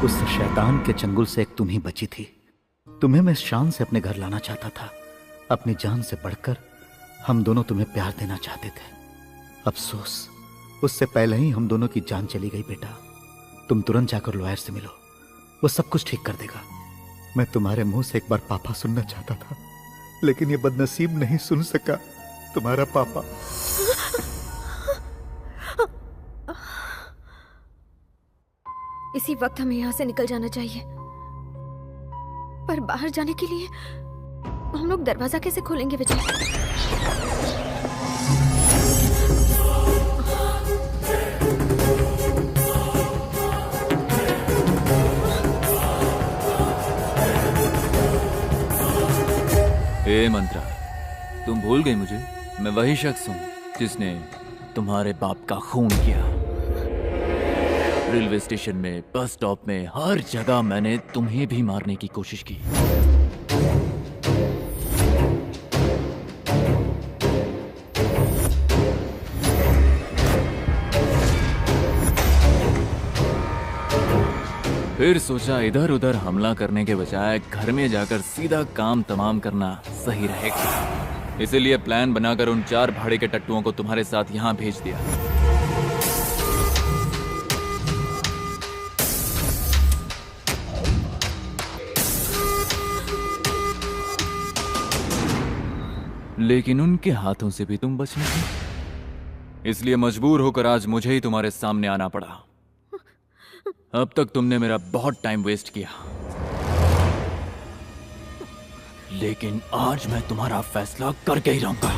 Speaker 8: उस शैतान के चंगुल से एक तुम ही बची थी। तुम्हें मैं शान से अपने घर लाना चाहता था। अपनी जान से बढ़कर हम दोनों तुम्हें प्यार देना चाहते थे। अफसोस, उससे पहले ही हम दोनों की जान चली गई बेटा। तुम तुरंत जाकर लॉयर से मिलो, वो सब कुछ ठीक कर देगा। मैं तुम्हारे मुंह से एक बार पापा सुनना चाहता था, लेकिन ये बदनसीब नहीं सुन सका। तुम्हारा पापा।
Speaker 1: इसी वक्त हमें यहाँ से निकल जाना चाहिए, पर बाहर जाने के लिए हम लोग दरवाजा कैसे खोलेंगे विजय?
Speaker 17: ए मंत्रा, तुम भूल गई मुझे? मैं वही शख्स हूँ जिसने तुम्हारे बाप का खून किया। रेलवे स्टेशन में, बस स्टॉप में, हर जगह मैंने तुम्हें भी मारने की कोशिश की। फिर सोचा इधर उधर हमला करने के बजाय घर में जाकर सीधा काम तमाम करना सही रहेगा। इसीलिए प्लान बनाकर उन 4 भाड़े के टट्टुओं को तुम्हारे साथ यहाँ भेज दिया। लेकिन उनके हाथों से भी तुम बच नहीं गए, इसलिए मजबूर होकर आज मुझे ही तुम्हारे सामने आना पड़ा। अब तक तुमने मेरा बहुत टाइम वेस्ट किया, लेकिन आज मैं तुम्हारा फैसला करके ही रहूंगा।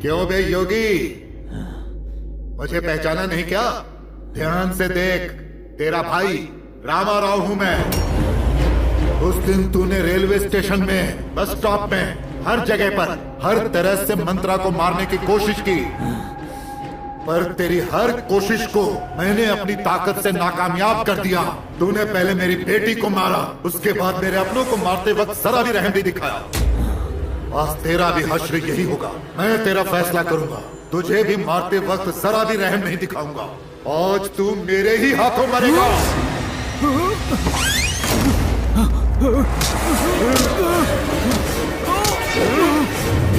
Speaker 18: क्यों बे योगी, मुझे पहचाना नहीं क्या? ध्यान से देख, तेरा भाई रामा राव हूं मैं। उस दिन तूने रेलवे स्टेशन में, बस स्टॉप में, हर जगह पर हर तरह से मंत्रा को मारने की कोशिश की, पर तेरी हर कोशिश को मैंने अपनी ताकत से नाकामयाब कर दिया। तूने पहले मेरी बेटी को मारा, उसके बाद मेरे अपनों को मारते वक्त जरा भी रहम नहीं दिखाया। आज तेरा भी हश्र यही होगा। मैं तेरा फैसला करूंगा, तुझे भी मारते वक्त जरा भी रहम नहीं दिखाऊंगा। आज तू मेरे ही हाथों मरेगा।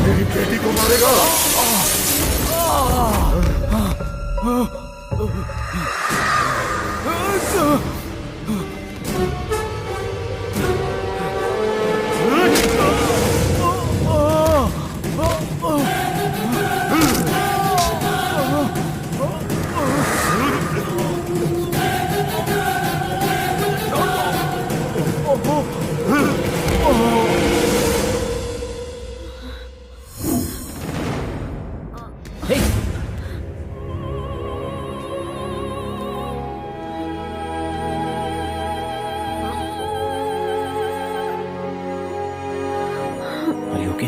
Speaker 18: मेरी बेटी को मारेगा।
Speaker 13: You okay?